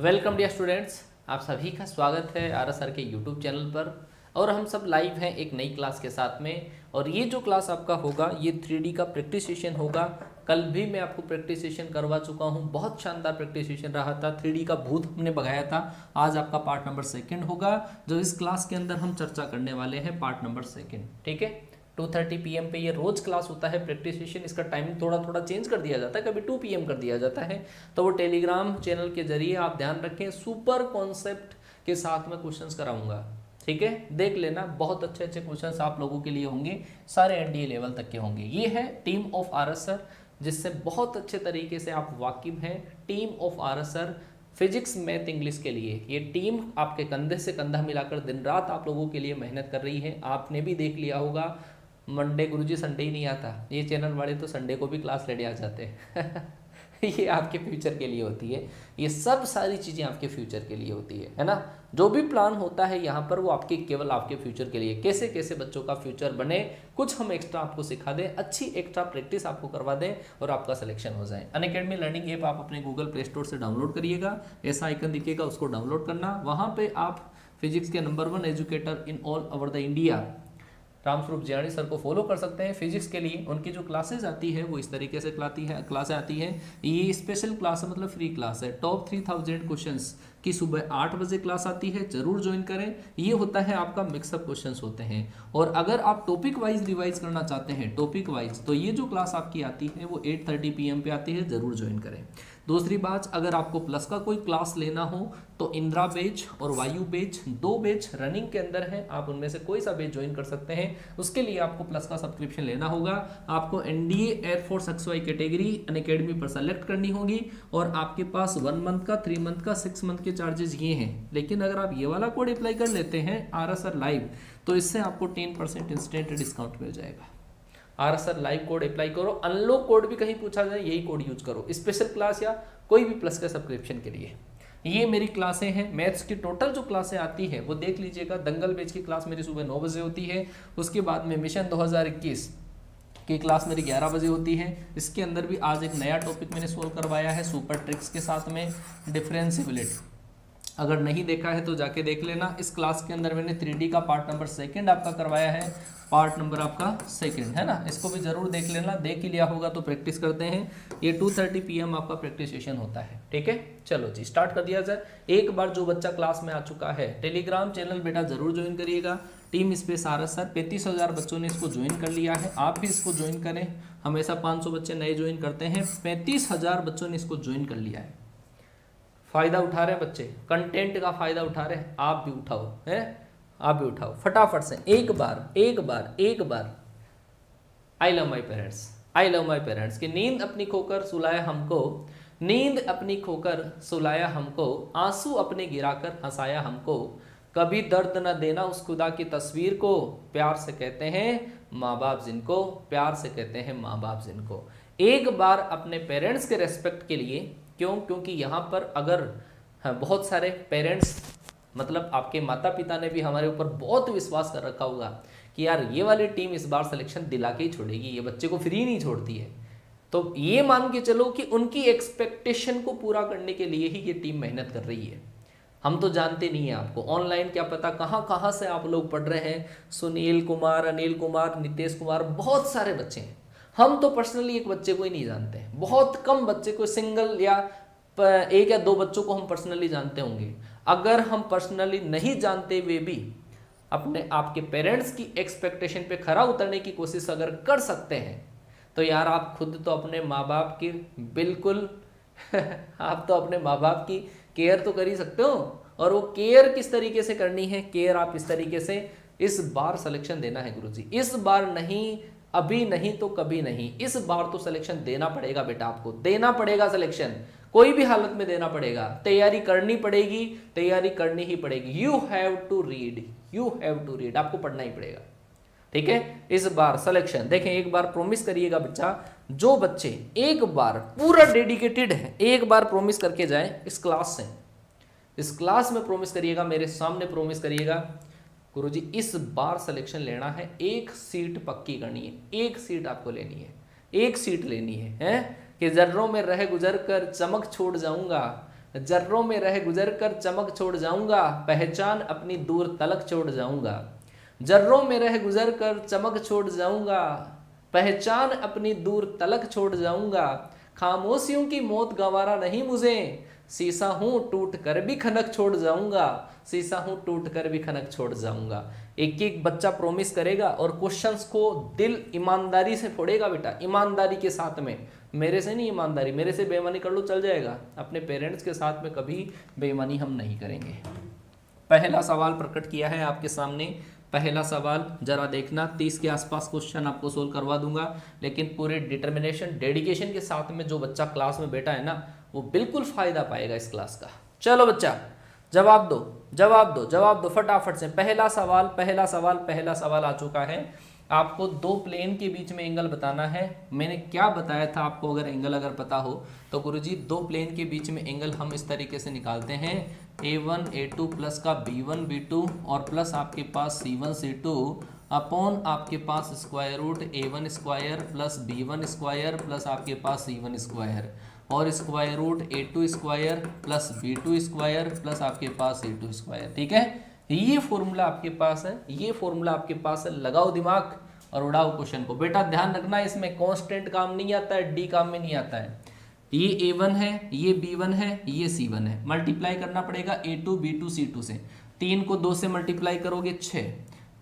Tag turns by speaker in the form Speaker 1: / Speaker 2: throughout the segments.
Speaker 1: Welcome dear students, आप सभी का स्वागत है आर सर के यूट्यूब चैनल पर। और हम सब लाइव हैं एक नई क्लास के साथ में। और ये जो क्लास आपका होगा ये 3D का प्रैक्टिस सेशन होगा। कल भी मैं आपको प्रैक्टिस सेशन करवा चुका हूँ, बहुत शानदार प्रैक्टिस सेशन रहा था। 3D का भूत हमने भगाया था। आज आपका पार्ट नंबर 2 होगा, जो इस क्लास के अंदर हम चर्चा करने वाले हैं, पार्ट नंबर 2। ठीक है, 2:30 PM पे ये रोज क्लास होता है प्रैक्टिस सेशन। इसका टाइमिंग थोड़ा थोड़ा चेंज कर दिया जाता है, कभी 2 PM कर दिया जाता है। तो वो टेलीग्राम चैनल के जरिए आप ध्यान रखें, सुपर कॉन्सेप्ट के साथ में क्वेश्चंस कराऊंगा। ठीक है, देख लेना, बहुत अच्छे अच्छे क्वेश्चंस आप लोगों के लिए होंगे, सारे NDA लेवल तक के होंगे। ये है टीम ऑफ आरएस सर, जिससे बहुत अच्छे तरीके से आप वाकिफ हैं। Team of RS sir physics math English के लिए ये टीम आपके कंधे से कंधा मिलाकर दिन रात आप लोगों के लिए मेहनत कर रही है। आपने भी देख लिया होगा, मंडे गुरुजी संडे ही नहीं आता, ये चैनल वाले तो संडे को भी क्लास लेने आ जाते हैं ये आपके फ्यूचर के लिए होती है, ये सब सारी चीज़ें आपके फ्यूचर के लिए होती है ना। जो भी प्लान होता है यहाँ पर वो आपके केवल आपके फ्यूचर के लिए, कैसे कैसे बच्चों का फ्यूचर बने, कुछ हम एक्स्ट्रा आपको सिखा दें, अच्छी एक्स्ट्रा प्रैक्टिस आपको करवा दें और आपका सिलेक्शन हो जाए। अनअकैडमी लर्निंग ऐप आप अपने गूगल प्ले स्टोर से डाउनलोड करिएगा, ऐसा आइकन दिखेगा, उसको डाउनलोड करना। वहाँ पर आप फिजिक्स के number 1 educator in all over the India Ramswaroop Jiyani sir को फॉलो कर सकते हैं। फिजिक्स के लिए उनकी जो क्लासेज आती है वो इस तरीके से क्लासें आती है। ये स्पेशल क्लास है, मतलब फ्री क्लास है। टॉप 3000 क्वेश्चंस की सुबह 8 बजे क्लास आती है, जरूर ज्वाइन करें। ये होता है आपका मिक्सअप क्वेश्चंस होते हैं। और अगर आप टॉपिक वाइज रिवाइज करना चाहते हैं, टॉपिक वाइज, तो ये जो क्लास आपकी आती है वो 8:30 PM पे आती है, जरूर ज्वाइन करें। दूसरी बात, अगर आपको प्लस का कोई क्लास लेना हो तो इंदिरा बैच और वायु बैच, 2 बैच रनिंग के अंदर है, आप उनमें से कोई सा बैच ज्वाइन कर सकते हैं। उसके लिए आपको प्लस का सब्सक्रिप्शन लेना होगा। आपको NDA air force XY category Unacademy पर सेलेक्ट करनी होगी और आपके पास 1 मंथ का, 3 मंथ का, 6 मंथ के चार्जेस ये हैं। लेकिन अगर आप ये वाला कोड अप्लाई कर लेते हैं RSR लाइव, तो इससे आपको 10% इंस्टेंट डिस्काउंट मिल जाएगा। RSR लाइव कोड अप्लाई करो, अनलॉक कोड भी कहीं पूछा जाए यही कोड यूज करो, स्पेशल क्लास या कोई भी प्लस का सब्सक्रिप्शन के लिए। ये मेरी क्लासें हैं, मैथ्स की टोटल जो क्लासें आती है वो देख लीजिएगा। दंगल बैच की क्लास मेरी सुबह 9 बजे होती है। उसके बाद में मिशन 2021 की क्लास मेरी 11 बजे होती है। इसके अंदर भी आज एक नया टॉपिक मैंने सोल्व करवाया है सुपर ट्रिक्स के साथ में, डिफरेंशिएबिलिटी। अगर नहीं देखा है तो जाके देख लेना। इस क्लास के अंदर मैंने 3D का पार्ट नंबर 2 आपका करवाया है, पार्ट नंबर आपका 2 है ना। इसको भी जरूर देख लेना, देख ही लिया होगा तो प्रैक्टिस करते हैं। ये 2:30 PM आपका प्रैक्टिस सेशन होता है। ठीक है, चलो जी स्टार्ट कर दिया जाए। एक बार जो बच्चा क्लास में आ चुका है, टेलीग्राम चैनल बेटा जरूर ज्वाइन करिएगा। टीम स्पेस RS सर, 35,000 बच्चों ने इसको ज्वाइन कर लिया है, आप भी इसको ज्वाइन करें। हमेशा 500 बच्चे नए ज्वाइन करते हैं, 35,000 बच्चों ने इसको ज्वाइन कर लिया है। फायदा उठा रहे हैं बच्चे, कंटेंट का फायदा उठा रहे हैं, आप भी उठाओ, है आप भी उठाओ फटाफट से। एक बार I love my parents, I love my parents की नींद अपनी खोकर सुलाया हमको, नींद अपनी खोकर सुलाया हमको, आंसू अपने गिराकर हंसाया हमको, कभी दर्द न देना उस खुदा की तस्वीर को, प्यार से कहते हैं माँ बाप जिनको, प्यार से कहते हैं माँ बाप जिनको। एक बार अपने पेरेंट्स के रेस्पेक्ट के लिए, क्यों? क्योंकि यहाँ पर अगर बहुत सारे पेरेंट्स, मतलब आपके माता पिता ने भी हमारे ऊपर बहुत विश्वास कर रखा होगा कि यार ये वाली टीम इस बार सिलेक्शन दिला के ही छोड़ेगी, ये बच्चे को फ्री नहीं छोड़ती है। तो ये मान के चलो कि उनकी एक्सपेक्टेशन को पूरा करने के लिए ही ये टीम मेहनत कर रही है। हम तो जानते नहीं है, आपको ऑनलाइन क्या पता कहाँ कहाँ से आप लोग पढ़ रहे हैं। सुनील कुमार, अनिल कुमार, नितेश कुमार, बहुत सारे बच्चे हैं। हम तो पर्सनली एक बच्चे को ही नहीं जानते हैं, बहुत कम बच्चे को, सिंगल या 1 या 2 बच्चों को हम पर्सनली जानते होंगे। अगर हम पर्सनली नहीं जानते हुए भी अपने आपके पेरेंट्स की एक्सपेक्टेशन पे खरा उतरने की कोशिश अगर कर सकते हैं, तो यार आप खुद तो अपने माँ बाप की बिल्कुल आप तो अपने माँ बाप की केयर तो कर ही सकते हो। और वो केयर किस तरीके से करनी है? केयर आप इस तरीके से, इस बार सिलेक्शन देना है गुरुजी, इस बार नहीं, अभी नहीं तो कभी नहीं, इस बार तो सिलेक्शन देना पड़ेगा बेटा, आपको देना पड़ेगा सिलेक्शन, कोई भी हालत में देना पड़ेगा, तैयारी करनी पड़ेगी, तैयारी करनी ही पड़ेगी। You have to read, you have to read, आपको पढ़ना ही पड़ेगा। ठीक है, इस बार सिलेक्शन देखें, एक बार प्रॉमिस करिएगा बच्चा, जो बच्चे एक बार पूरा डेडिकेटेड है, एक बार प्रॉमिस करके जाए इस क्लास से, इस क्लास में प्रॉमिस करिएगा, मेरे सामने प्रॉमिस करिएगा, गुरुजी इस बार सिलेक्शन लेना है, 1 सीट पक्की करनी है, 1 सीट आपको लेनी है, 1 सीट लेनी है कि जर्रों में रह गुजर कर चमक छोड़ जाऊंगा, जर्रों में रह गुजर कर चमक छोड़ जाऊंगा, पहचान अपनी दूर तलक छोड़ जाऊंगा। जर्रों में रह गुजर कर चमक छोड़ जाऊंगा, पहचान अपनी दूर तलक छोड़ जाऊंगा। खामोशियों की मौत गंवारा नहीं मुझे, शीशा हूं टूट कर भी खनक छोड़ जाऊंगा, शीशा हूं टूट कर भी खनक छोड़ जाऊंगा। एक एक बच्चा प्रॉमिस करेगा और क्वेश्चंस को दिल ईमानदारी से फोड़ेगा बेटा, ईमानदारी के साथ में। मेरे से नहीं ईमानदारी, मेरे से बेईमानी कर लो चल जाएगा, अपने पेरेंट्स के साथ में कभी बेईमानी हम नहीं करेंगे। पहला सवाल प्रकट किया है आपके सामने। पहला सवाल जरा देखना, 30 के आसपास क्वेश्चन आपको सोल्व करवा दूंगा, लेकिन पूरे डिटर्मिनेशन डेडिकेशन के साथ में जो बच्चा क्लास में बैठा है ना, वो बिल्कुल फायदा पाएगा इस क्लास का। चलो बच्चा जवाब दो, जवाब दो, जवाब दो फटाफट से। पहला सवाल, पहला सवाल, पहला सवाल आ चुका है। आपको दो प्लेन के बीच में एंगल बताना है। मैंने क्या बताया था आपको, अगर एंगल अगर पता हो तो गुरुजी दो प्लेन के बीच में एंगल हम इस तरीके से निकालते हैं, A1 A2 प्लस का B1 B2 और प्लस आपके पास C1 C2 अपॉन आपके पास square root A1 square plus B1 square plus आपके पास C1 स्क्वायर और square root A2 square plus B2 square plus आपके पास C2 स्क्वायर। ठीक है, ये फॉर्मूला आपके पास है, ये फॉर्मूला आपके पास है। लगाओ दिमाग और उड़ाओ क्वेश्चन को। बेटा ध्यान रखना, इसमें कांस्टेंट काम नहीं आता है, डी काम में नहीं आता है। ये A1 है, ये B1 है, ये C1 है। मल्टीप्लाई करना पड़ेगा A2 B2 C2 से। 3 को 2 से मल्टीप्लाई करोगे 6,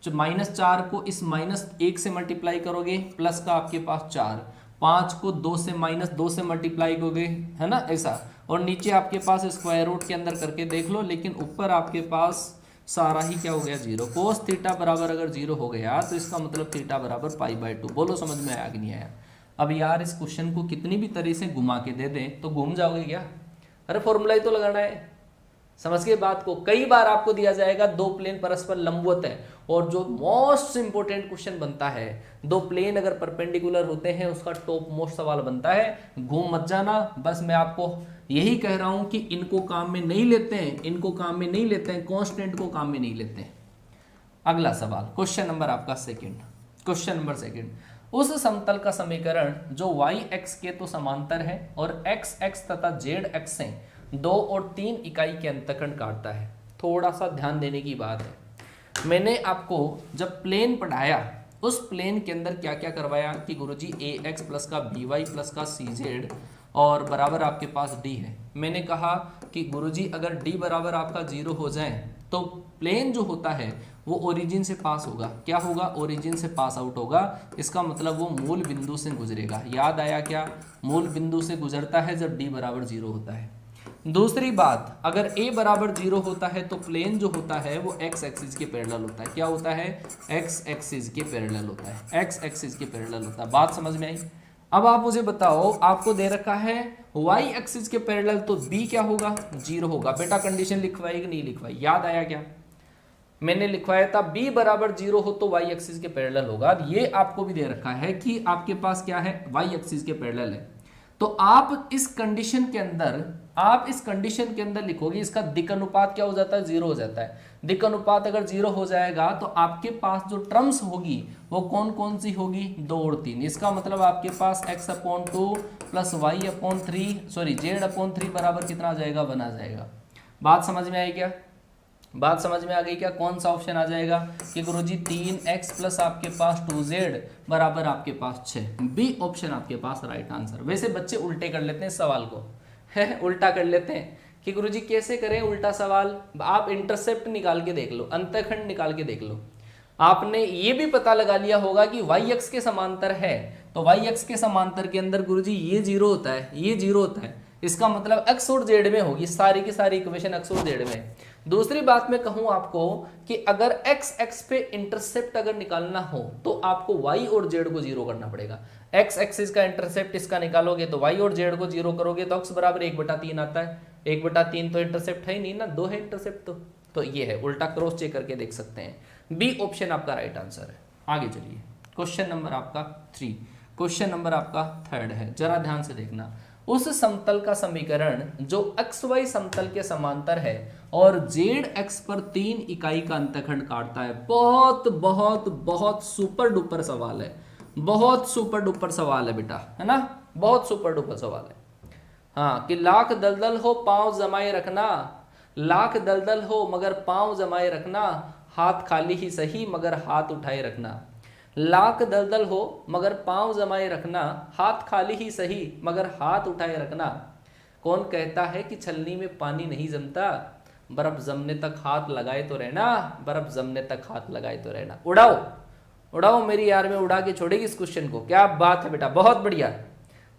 Speaker 1: -4 को इस -1 से मल्टीप्लाई करोगे प्लस का आपके पास 4, 5 को 2 से -2 से मल्टीप्लाई करोगे, है ना ऐसा। और नीचे आपके पास स्क्वायर रूट के अंदर करके देख लो, लेकिन ऊपर आपके पास सारा ही क्या हो गया 0। कोस थीटा बराबर अगर 0 हो गया तो इसका मतलब थीटा बराबर π/2। बोलो समझ में आया कि नहीं आया। अब यार इस क्वेश्चन को कितनी भी तरह से घुमा के दे दें तो घूम जाओगे क्या? अरे फॉर्मूला ही तो लगाना है, समझ के बात को। कई बार आपको दिया जाएगा दो प्लेन परस्पर लंबवत है, और जो मोस्ट इंपोर्टेंट क्वेश्चन बनता है, दो प्लेन अगर परपेंडिकुलर होते हैं उसका टॉप मोस्ट सवाल बनता है। घूम मत जाना, बस मैं आपको यही कह रहा हूं कि इनको काम में नहीं लेते हैं, इनको काम में नहीं लेते हैं, कांस्टेंट को काम में नहीं लेते हैं। अगला सवाल, क्वेश्चन नंबर आपका सेकंड, क्वेश्चन नंबर सेकंड। उस समतल का समीकरण जो y x के तो समांतर है और x x तथा z x से 2 और 3 इकाई के अंतःखंड काटता है। थोड़ा सा ध्यान देने की बात है, मैंने आपको जब प्लेन पढ़ाया उस प्लेन के अंदर क्या क्या करवाया कि गुरुजी ax प्लस का by प्लस का cz और बराबर आपके पास d है। मैंने कहा कि गुरुजी अगर d बराबर आपका 0 हो जाए तो प्लेन जो होता है वो ओरिजिन से पास होगा। क्या होगा? ओरिजिन से पास आउट होगा। इसका मतलब वो मूल बिंदु से गुजरेगा। याद आया क्या? मूल बिंदु से गुजरता है जब d बराबर 0 होता है। दूसरी बात, अगर a बराबर 0 होता है तो प्लेन जो होता है वो x एक्सिस के पैरेलल होता है। क्या होता है? x एक्सिस के पैरेलल होता है, x एक्सिस के पैरेलल होता है। बात समझ में आई? अब आप मुझे बताओ, आपको दे रखा है y एक्सिस के पैरेलल तो b क्या होगा? 0 होगा। बेटा कंडीशन लिखवाई कि नहीं लिखवाई? याद आया क्या? मैंने लिखवाया था b बराबर 0 हो तो y एक्सिस के पैरेलल होगा। ये आपको भी दे रखा है कि आपके पास क्या है? y एक्सिस के पैरेलल है। तो आप इस कंडीशन के अंदर, आप इस कंडीशन के अंदर लिखोगे इसका दिक् अनुपात क्या हो जाता है? 0 हो जाता है। दिक् अनुपात अगर 0 हो जाएगा तो आपके पास जो टर्म्स होगी वो कौन कौन सी होगी? 2 और 3। इसका मतलब आपके पास x/2 plus y/3 sorry z/3 बराबर कितना आ जाएगा? 1 आ जाएगा। बात समझ में आई क्या? बात समझ में आ गई क्या? कौन सा ऑप्शन आ जाएगा कि गुरुजी 3x प्लस आपके पास 2z बराबर आपके पास 6। बी ऑप्शन आपके पास राइट आंसर। वैसे बच्चे उल्टे कर लेते हैं सवाल को, है उल्टा कर लेते हैं कि गुरुजी कैसे करें उल्टा सवाल? आप इंटरसेप्ट निकाल के देख लो, अंतःखंड निकाल के देख लो। आपने ये भी पता लगा लिया होगा कि y x के समांतर है, तो y x के समांतर के अंदर गुरुजी ये 0 होता है, ये 0 होता है। इसका मतलब x और z में होगी, सारी की सारी इक्वेशन x और z में। दूसरी बात मैं कहूं आपको कि अगर x x पे इंटरसेप्ट अगर निकालना हो तो आपको y और z को 0 करना पड़ेगा। x एक्सिस का इंटरसेप्ट इसका निकालोगे तो y और z को 0 करोगे तो x बराबर 1/3 आता है। 1/3 तो इंटरसेप्ट है ही नहीं ना, 2 है इंटरसेप्ट तो ये है। उल्टा क्रॉस चेक करके देख सकते हैं। बी ऑप्शन आपका राइट आंसर है। आगे चलिए, क्वेश्चन नंबर आपका 3, क्वेश्चन नंबर आपका 3 है। जरा ध्यान से देखना, उस समतल का समीकरण जो xy समतल के समांतर है और zx पर 3 इकाई का अंतःखंड काटता है। बहुत बहुत बहुत सुपर डुपर सवाल है, बहुत सुपर डुपर सवाल है बेटा, है ना, बहुत सुपर डुपर सवाल है। हाँ कि लाख दलदल हो पांव जमाए रखना, लाख दलदल हो मगर पांव जमाए रखना, हाथ खाली ही सही मगर हाथ उठाए रखना। लाख दलदल हो मगर पांव जमाए रखना, हाथ खाली ही सही मगर हाथ उठाए रखना। कौन कहता है कि छलनी में पानी नहीं जमता, बर्फ जमने तक हाथ लगाए तो रहना, बर्फ जमने तक हाथ लगाए तो रहना। उड़ाओ उड़ाओ मेरी यार में उड़ा के छोड़ेगी इस क्वेश्चन को। क्या बात है बेटा, बहुत बढ़िया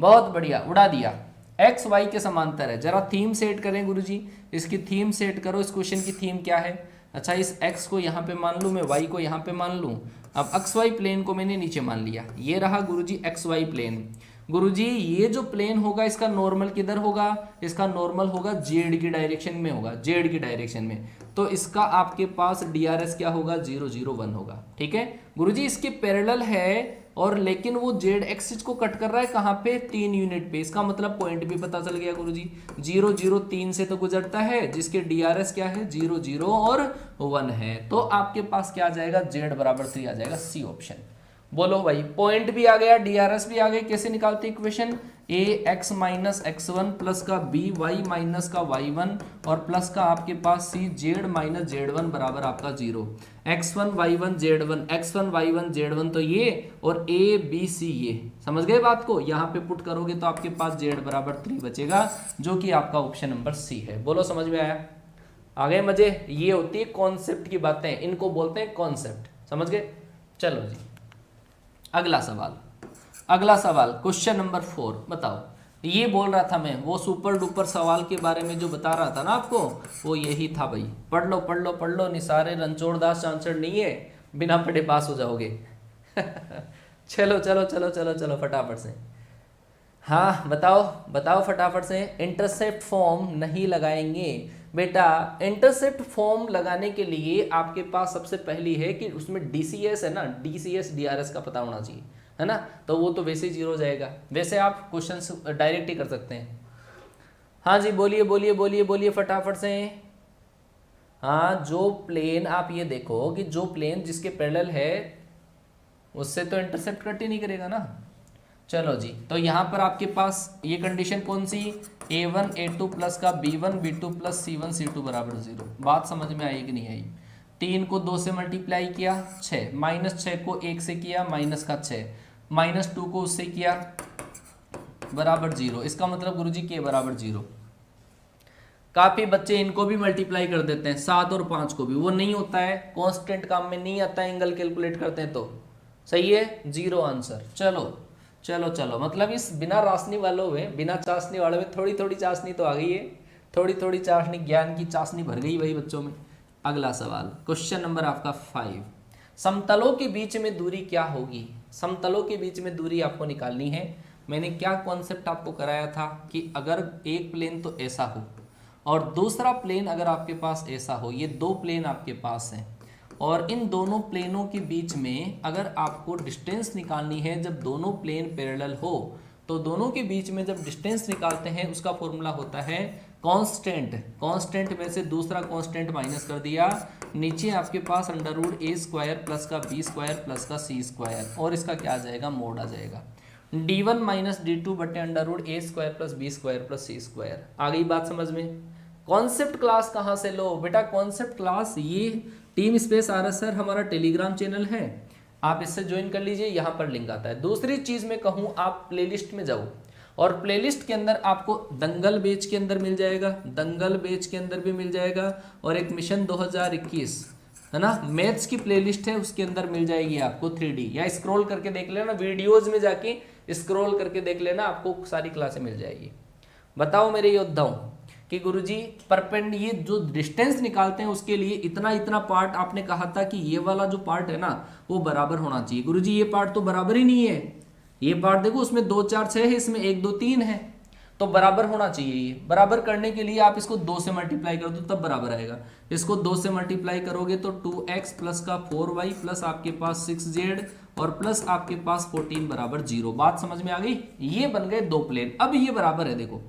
Speaker 1: बहुत बढ़िया, उड़ा दिया। एक्स वाई के समांतर है, जरा थीम सेट करें गुरुजी, इसकी थीम सेट करो। इस क्वेश्चन की थीम क्या है? अच्छा इस x को यहाँ पे मान लूँ मैं, y को यहाँ पे मान लूँ। अब एक्स वाई प्लेन को मैंने नीचे मान लिया, ये रहा गुरुजी एक्स वाई प्लेन। गुरुजी ये जो प्लेन होगा इसका नॉर्मल किधर होगा? इसका नॉर्मल होगा जेड की डायरेक्शन में होगा, जेड की डायरेक्शन में। तो इसका आपके पास DRS क्या होगा? 0 0 1 होगा। ठीक है गुरुजी, इसके पैरेलल है और लेकिन वो जेड एक्सिस को कट कर रहा है कहाँ पे? 3 यूनिट पे। इसका मतलब पॉइंट भी पता चल गया गुरुजी, 0 0 3 से तो गुजरता है, जिसके DRS क्या है? 0 0 और 1 है। तो आपके पास क्या आ जाएगा? Z बराबर 3 आ जाएगा, सी ऑप्शन। बोलो भाई, पॉइंट भी आ गया, DRS भी आ गया। कैसे निकालते equation? ax minus x1 plus का by माइनस का y1 और प्लस का आपके पास c z माइनस z1 बराबर आपका 0। x1 y1 z1, x1 y1 z1 तो ये, और a b c ये। समझ गए बात को? यहाँ पे पुट करोगे तो आपके पास z बराबर 3 बचेगा, जो कि आपका ऑप्शन नंबर सी है। बोलो समझ में आया? आ गए मजे? ये होती है कॉन्सेप्ट की बातें, इनको बोलते हैं कॉन्सेप्ट। समझ गए? चलो जी अगला सवाल, अगला सवाल क्वेश्चन नंबर 4। बताओ, ये बोल रहा था मैं, वो सुपर डुपर सवाल के बारे में जो बता रहा था ना आपको, वो यही था भाई। पढ़ लो पढ़ लो पढ़ लो, निसारे रणछोड़ दास चांसर नहीं है, बिना पढ़े पास हो जाओगे। चलो चलो चलो चलो चलो फटाफट से। हाँ बताओ बताओ फटाफट से। इंटरसेप्ट फॉर्म नहीं लगाएंगे बेटा। इंटरसेप्ट फॉर्म लगाने के लिए आपके पास सबसे पहली है कि उसमें DCS है ना, DCS DRS का पता होना चाहिए, है ना। तो वो तो वैसे ही 0 हो जाएगा। वैसे आप क्वेश्चन डायरेक्ट ही कर सकते हैं। हाँ जी बोलिए बोलिए बोलिए बोलिए फटाफट से। हाँ जो प्लेन, आप ये देखो कि जो प्लेन जिसके पैरेलल है उससे तो इंटरसेप्ट कट ही नहीं करेगा ना। चलो जी, तो यहाँ पर आपके पास ये कंडीशन कौन सी? a1 a2 प्लस का b1 b2 plus c1 c2 बराबर 0। बात समझ में आई कि नहीं आई? 3 को 2 से मल्टीप्लाई किया 6, माइनस 6 को 1 से किया माइनस का 6, माइनस 2 को उससे किया बराबर 0। इसका मतलब गुरुजी k बराबर 0। काफी बच्चे इनको भी मल्टीप्लाई कर देते हैं, 7 और 5 को भी। वो नहीं होता है, कांस्टेंट काम में नहीं आता है, एंगल कैलकुलेट करते हैं तो। सही है, 0 आंसर। चलो चलो चलो, मतलब इस बिना राशनी वालों में, बिना चाशनी वालों में थोड़ी थोड़ी चाशनी तो आ गई है, थोड़ी थोड़ी चाशनी, ज्ञान की चाशनी भर गई भाई बच्चों में। अगला सवाल, क्वेश्चन नंबर आपका 5। समतलों के बीच में दूरी क्या होगी? समतलों के बीच में दूरी आपको निकालनी है। मैंने क्या कॉन्सेप्ट आपको कराया था कि अगर एक प्लेन तो ऐसा हो और दूसरा प्लेन अगर आपके पास ऐसा हो, ये 2 प्लेन आपके पास हैं और इन दोनों प्लेनों के बीच में अगर आपको डिस्टेंस निकालनी है, जब दोनों प्लेन पैरेलल हो तो दोनों के बीच में जब डिस्टेंस निकालते हैं उसका फॉर्मूला होता है कांस्टेंट। कांस्टेंट में से दूसरा कांस्टेंट माइनस कर दिया, नीचे आपके पास √a² प्लस का b² प्लस का c², और इसका क्या आ जाएगा? मोड आ जाएगा d1 माइनस d2 बटे √a² plus b² plus c²। आ गई बात समझ में? कॉन्सेप्ट क्लास कहाँ से लो बेटा? कॉन्सेप्ट क्लास ये टीम स्पेस RSR हमारा टेलीग्राम चैनल है, आप इससे ज्वाइन कर लीजिए, यहाँ पर लिंक आता है। दूसरी चीज़ मैं कहूँ, आप प्लेलिस्ट में जाओ और प्लेलिस्ट के अंदर आपको दंगल बैच के अंदर मिल जाएगा, दंगल बैच के अंदर भी मिल जाएगा, और एक मिशन 2021 है ना, मैथ्स की प्लेलिस्ट है, उसके अंदर मिल जाएगी आपको 3D। या स्क्रॉल करके देख लेना, वीडियोज में जाके स्क्रॉल करके देख लेना, आपको सारी क्लासें मिल जाएगी। बताओ मेरे योद्धाओं कि गुरुजी परपेंड, ये जो डिस्टेंस निकालते हैं उसके लिए इतना इतना पार्ट आपने कहा था कि ये वाला जो पार्ट है ना वो बराबर होना चाहिए। गुरुजी ये पार्ट तो बराबर ही नहीं है, ये पार्ट देखो उसमें 2 4 6 है, इसमें 1 2 3 है, तो बराबर होना चाहिए। ये बराबर करने के लिए आप इसको 2 से मल्टीप्लाई कर दो तब बराबर आएगा। इसको 2 से मल्टीप्लाई करोगे तो 2x प्लस का 4y प्लस आपके पास 6z और प्लस आपके पास 14 बराबर 0। बात समझ में आ गई? ये बन गए 2 प्लेन। अब ये बराबर है, देखो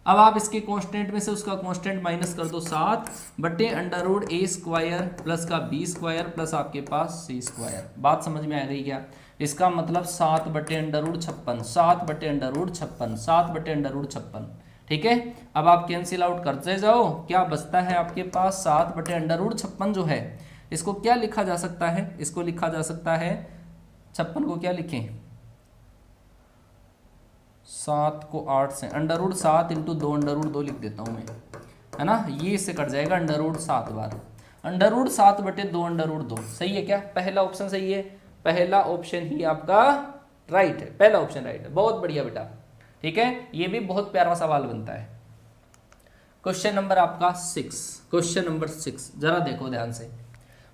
Speaker 1: अब आप इसके कांस्टेंट में से उसका कांस्टेंट माइनस कर दो, 7 बटे √a² प्लस का b² प्लस आपके पास c²। बात समझ में आ गई क्या? इसका मतलब 7 बटे √56, 7 बटे √56, 7 बटे √56। ठीक है, अब आप कैंसिल आउट करते जाओ, क्या बचता है आपके पास 7/√56 जो है, इसको क्या लिखा जा सकता है, इसको लिखा जा सकता है 56 को क्या लिखें, 7 को 8 से √7 × 2 लिख देता हूं मैं, है ना, ये इससे कट जाएगा √7 बार, √7/2 सही है क्या, पहला ऑप्शन सही है, पहला ऑप्शन ही आपका राइट है, पहला ऑप्शन राइट है, बहुत बढ़िया बेटा। ठीक है, ये भी बहुत प्यारा सवाल बनता है। क्वेश्चन नंबर आपका 6, क्वेश्चन नंबर 6 जरा देखो ध्यान से,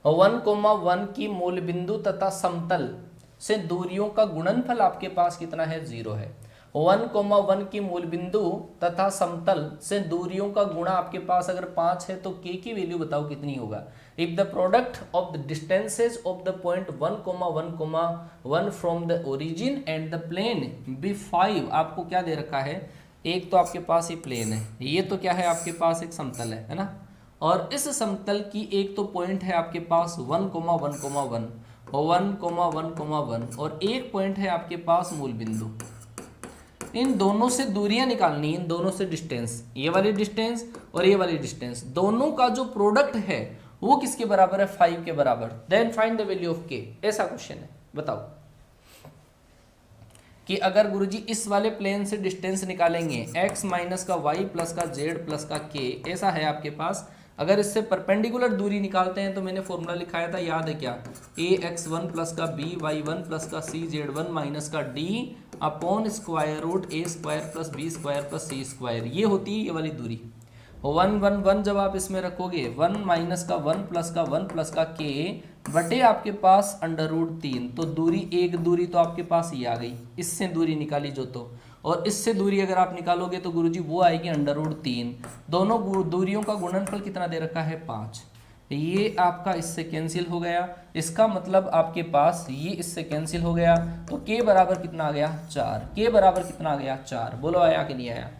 Speaker 1: 1,1 की मूल बिंदु तथा समतल से दूरियों का गुणनफल आपके पास कितना है, 0 है। 1,1 की मूल बिंदु तथा समतल से दूरियों का गुणा आपके पास अगर 5 है तो k की वैल्यू बताओ कितनी होगा। If the product of the distances of the point 1,1,1 from the origin and the plane be 5, आपको क्या दे रखा है, एक तो आपके पास ये प्लेन है, ये तो क्या है आपके पास एक समतल है ना, और इस समतल की एक तो पॉइंट है आपके पास 1,1,1 और एक पॉइंट है आपके पास मूल बिंदु। इन दोनों से दूरियां निकालनी, इन दोनों से डिस्टेंस, ये वाली डिस्टेंस और ये वाली डिस्टेंस, दोनों का जो प्रोडक्ट है वो किसके बराबर है, 5 के बराबर। Then find the value of k, ऐसा क्वेश्चन है। बताओ कि अगर गुरुजी इस वाले प्लेन से डिस्टेंस निकालेंगे x माइनस का y प्लस का z प्लस का k, ऐसा है आपके पास, अगर इससे परपेंडिकुलर दूरी निकालते हैं तो मैंने फॉर्मूला लिखाया था, याद है क्या, ax1 प्लस का by1 प्लस का cz1 माइनस का d upon square root a square plus b square plus c square, ये होती है ये वाली दूरी। 1 1 1 जब आप इसमें रखोगे 1 माइनस का 1 प्लस का 1 प्लस का k बटे आपके पास √3, तो दूरी, एक दूरी तो आपके पास ये आ गई, इससे दूरी निकाली जो, तो और इससे दूरी अगर आप निकालोगे तो गुरुजी वो आएगी √3, दोनों दूरियों का गुणनफल कितना दे रखा है, 5, ये आपका इससे कैंसिल हो गया, इसका मतलब आपके पास ये इससे कैंसिल हो गया, तो k बराबर कितना आ गया, 4, k बराबर कितना आ गया, 4, बोलो आया कि नहीं आया।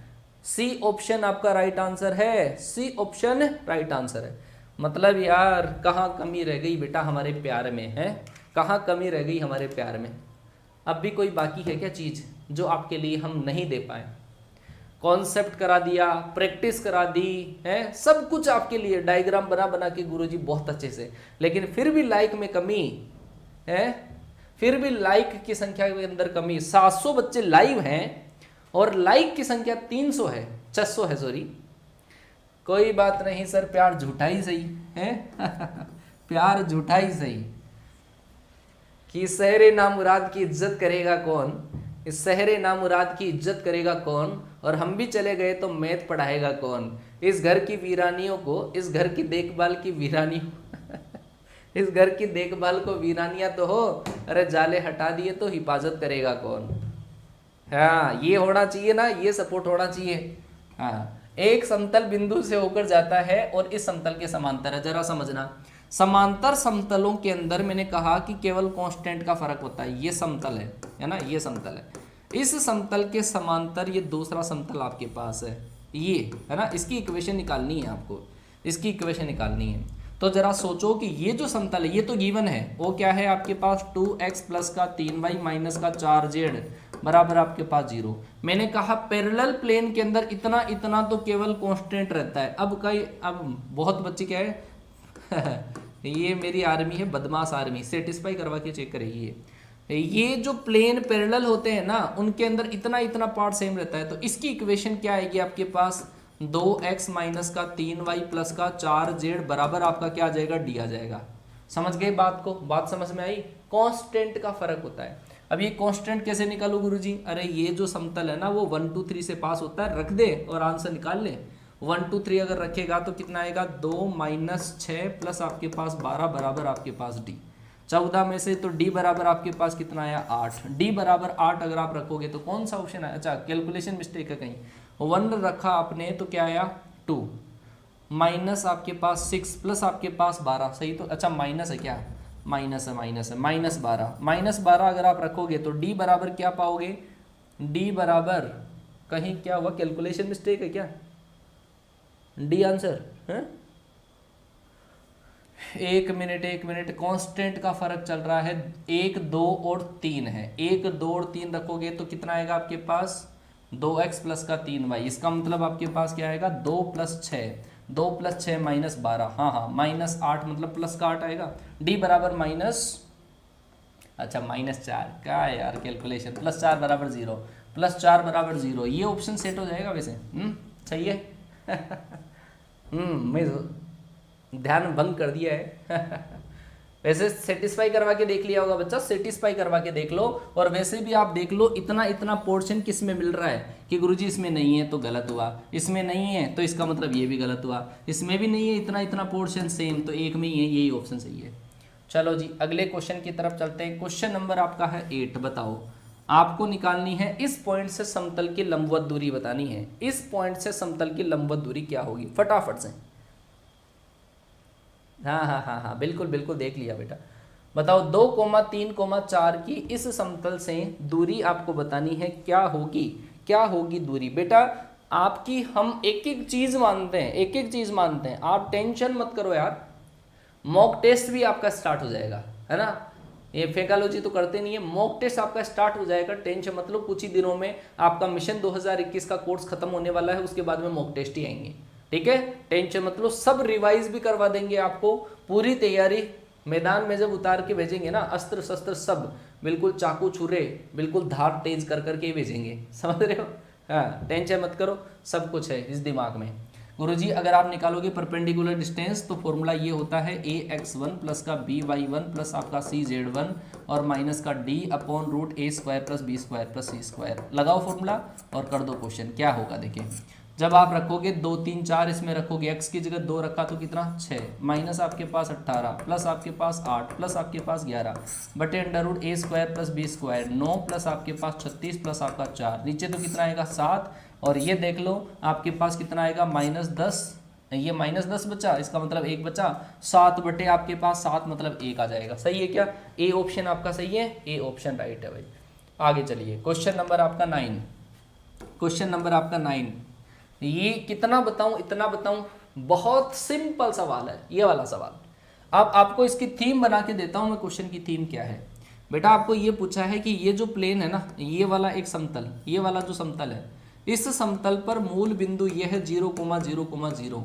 Speaker 1: सी ऑप्शन आपका राइट आंसर है, सी ऑप्शन राइट आंसर है। मतलब यार कहाँ कमी रह गई बेटा हमारे प्यार में, है कहाँ कमी रह गई हमारे प्यार में, अब भी कोई बाकी है क्या चीज़ जो आपके लिए हम नहीं दे पाए। कॉन्सेप्ट करा दिया, प्रैक्टिस करा दी है, सब कुछ आपके लिए, डायग्राम बना बना के गुरुजी बहुत अच्छे से, लेकिन फिर भी लाइक में कमी है, फिर भी लाइक की संख्या के अंदर कमी। 700 बच्चे लाइव हैं और लाइक की संख्या 300 है, 600 है सॉरी। कोई बात नहीं सर, प्यार झूठा ही सही है प्यार झूठा ही सही। कि शहरे नामुराद की इज्जत करेगा कौन, इस शहरे नामुराद की इज्जत करेगा कौन, और हम भी चले गए तो मैथ पढ़ाएगा कौन। इस घर की वीरानियों को, इस घर की देखभाल की वीरानी इस घर की देखभाल को वीरानियां तो हो, अरे जाले हटा दिए तो हिफाजत करेगा कौन। हाँ ये होना चाहिए ना, ये सपोर्ट होना चाहिए। हाँ एक समतल बिंदु से होकर जाता है और इस समतल के समांतर है, जरा समझना। समांतर समतलों के अंदर मैंने कहा कि केवल कांस्टेंट का फर्क होता है, ये समतल है ना, ये समतल है, इस समतल के समांतर ये दूसरा समतल आपके पास है, ये है ना, इसकी इक्वेशन निकालनी है आपको, इसकी इक्वेशन निकालनी है। तो जरा सोचो कि ये जो समतल है ये तो गिवन है, वो क्या है आपके पास 2x प्लस का 3y माइनस का 4z बराबर आपके पास 0। मैंने कहा पैरेलल प्लेन के अंदर इतना इतना तो केवल कांस्टेंट रहता है। अब बहुत बच्चे क्या है ये मेरी आर्मी है, बदमाश आर्मी, सेटिस्फाई करवा के चेक करेगी। ये जो प्लेन पैरेलल होते हैं ना, उनके अंदर इतना इतना पार्ट सेम रहता है, तो इसकी इक्वेशन क्या आएगी आपके पास, 2x माइनस का 3y प्लस का 4z बराबर आपका क्या आ जाएगा, d आ जाएगा। समझ गए बात को, बात समझ में आई। कांस्टेंट का फर्क होता है। अब ये कांस्टेंट कैसे निकालू गुरुजी, अरे ये जो समतल है ना वो 1 2 3 से पास होता है, रख दे और आंसर निकाल ले। 1 2 3 अगर रखेगा तो कितना आएगा, 2 माइनस 6 प्लस आपके पास 12 बराबर आपके पास d। 14 में से तो d बराबर आपके पास कितना आया, 8। d बराबर 8 अगर आप रखोगे तो कौन सा ऑप्शन आया, अच्छा कैलकुलेशन मिस्टेक है कहीं, 1 रखा आपने तो क्या आया 2, माइनस आपके पास 6 प्लस आपके पास 12, सही तो, अच्छा माइनस है क्या, माइनस है -12 अगर आप रखोगे तो d बराबर क्या पाओगे, d बराबर कहीं क्या हुआ, कैलकुलेशन मिस्टेक है क्या, d आंसर है। एक मिनट, कांस्टेंट का फर्क चल रहा है, 1 2 और 3 है, 1 2 और 3 रखोगे तो कितना आएगा आपके पास 2x प्लस का 3y, इसका मतलब आपके पास क्या आएगा 2 प्लस 6, 2 प्लस 6 माइनस 12, हाँ माइनस 8 मतलब प्लस का 8 आएगा। डी बराबर माइनस, अच्छा माइनस 4, क्या है यार कैलकुलेशन, प्लस 4 बराबर 0, प्लस 4 बराबर 0, ये ऑप्शन सेट हो जाएगा वैसे। सही है। मैं ध्यान भंग कर दिया है। वैसे सेटिस्फाई करवा के देख लिया होगा बच्चा, सेटिस्फाई करवा के देख लो। और वैसे भी आप देख लो इतना इतना पोर्शन किस में मिल रहा है कि गुरुजी इसमें नहीं है तो गलत हुआ, इसमें नहीं है तो इसका मतलब ये भी गलत हुआ, इसमें भी नहीं है इतना इतना पोर्शन सेम, तो एक में ही है, यही ऑप्शन सही है। चलो जी अगले क्वेश्चन की तरफ चलते हैं। क्वेश्चन नंबर आपका है 8। बताओ, आपको निकालनी है इस पॉइंट से समतल की लंबवत दूरी बतानी है। इस पॉइंट से समतल की लंबवत दूरी क्या होगी, फटाफट से। हाँ बिल्कुल बिल्कुल देख लिया बेटा। बताओ 2,3,4 की इस समतल से दूरी आपको बतानी है, क्या होगी, क्या होगी दूरी। बेटा आपकी हम एक एक चीज मानते हैं, एक एक चीज मानते हैं, आप टेंशन मत करो यार। मॉक टेस्ट भी आपका स्टार्ट हो जाएगा, है ना, ये फेकालॉजी तो करते नहीं है, मॉक टेस्ट आपका स्टार्ट हो जाएगा, टेंशन मतलब कुछ ही दिनों में आपका मिशन 2021 का कोर्स खत्म होने वाला है, उसके बाद में मॉक टेस्ट ही आएंगे। ठीक है, टेंशन मतलब सब रिवाइज भी करवा देंगे आपको, पूरी तैयारी मैदान में जब उतार के भेजेंगे ना, अस्त्र शस्त्र सब बिल्कुल चाकू छुरे बिल्कुल धार तेज कर करके ही भेजेंगे, समझ रहे हो। हाँ टेंशन मत करो, सब कुछ है इस दिमाग में। गुरुजी अगर आप निकालोगे परपेंडिकुलर डिस्टेंस तो फॉर्मूला ये होता है ax1 प्लस का by1 प्लस आपका cz1 और माइनस का d upon root a square plus b square plus c square. लगाओ फॉर्मूला और कर दो क्वेश्चन। क्या होगा देखिए, जब आप रखोगे 2 3 4 इसमें रखोगे, x की जगह 2 रखा तो कितना 6, माइनस आपके पास 18 प्लस आपके पास 8 प्लस आपके पास 11 बटे under root a square plus b square 9 plus आपके पास 36 प्लस आपका 4, नीचे तो कितना आएगा 7, और ये देख लो आपके पास कितना आएगा -10, ये -10 बचा, इसका मतलब 1 बचा, 7 बटे आपके पास 7 मतलब 1 आ जाएगा। सही है क्या, ए ऑप्शन आपका सही है, ए ऑप्शन राइट है भाई। आगे चलिए क्वेश्चन नंबर आपका 9, क्वेश्चन नंबर आपका 9। ये कितना बताऊं इतना बताऊं, बहुत सिंपल सवाल है ये वाला सवाल। अब आपको इसकी थीम बना के देता हूं मैं, क्वेश्चन की थीम क्या है। बेटा आपको ये पूछा है कि ये जो प्लेन है ना, ये वाला एक समतल, ये वाला जो समतल है, इस समतल पर मूल बिंदु ये है 0,0,0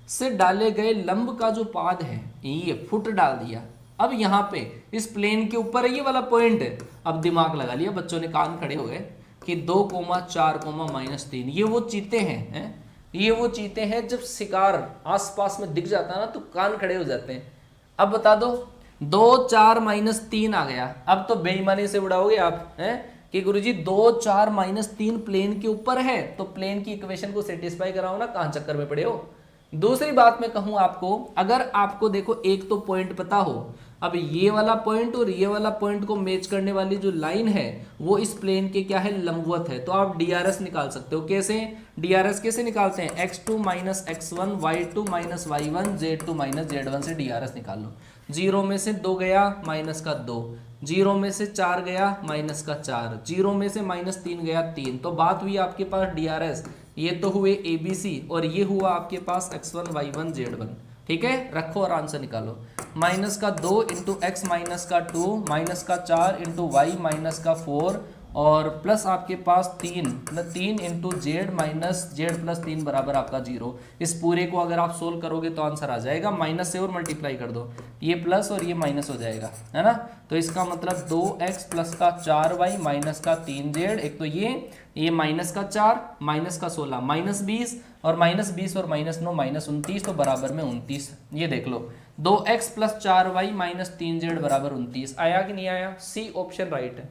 Speaker 1: से डाले गए लंब का जो पाद है, ये फुट डाल दिया। अब यहाँ पे इस प्लेन के ऊपर ये वाला पॉइंट है। अब दिमाग लगा लिया बच्चों ने, कान खड़े हो गए कि 2,4,-3 ये वो चीते हैं, ये वो चीते हैं जब शिकार आसपास में दिख जाता है ना तो कान खड़े हो जाते हैं। अब बता दो 2 4 -3 आ गया, अब तो बेईमानी से उड़ाओगे आप हैं कि गुरुजी 2 4 -3 प्लेन के ऊपर है, तो प्लेन की इक्वेशन को सेटिस्फाई कराओ ना, कहां चक्कर में पड़े हो। दूसरी बात मैं कहूं आपको, अगर आपको देखो एक तो पॉइंट पता हो, अब ये वाला पॉइंट और ये वाला पॉइंट को मैच करने वाली जो लाइन है वो इस प्लेन के क्या है, लंबवत है, तो आप DRS निकाल सकते हो। कैसे DRS कैसे निकालते हैं, x2 - x1 y2 - y1 z2 - z1 से DRS निकाल लो। 0 में से 2 गया माइनस का 2, 0 में से 4 गया माइनस का 4, 0 में से -3 गया 3, तो बात हुई आपके पास DRS, ये तो हुए ABC और ये हुआ आपके पास x1 y1 z1। ठीक है, रखो और आंसर निकालो। माइनस का 2 इंटू एक्स माइनस का 2 माइनस का 4 इंटू वाई माइनस का 4 और प्लस आपके पास 3 into Z minus Z plus 3 बराबर आपका 0। इस पूरे को अगर आप सोल्व करोगे तो आंसर आ जाएगा, माइनस से और मल्टीप्लाई कर दो, ये प्लस और ये माइनस हो जाएगा, है ना। तो इसका मतलब 2x प्लस का 4y माइनस का 3z, एक तो ये माइनस का 4 माइनस का 16 -20 और -20 और -9 -29, तो बराबर में 29। ये देख लो 2x plus 4y minus 3z बराबर 29। आया कि नहीं आया, सी ऑप्शन राइट है,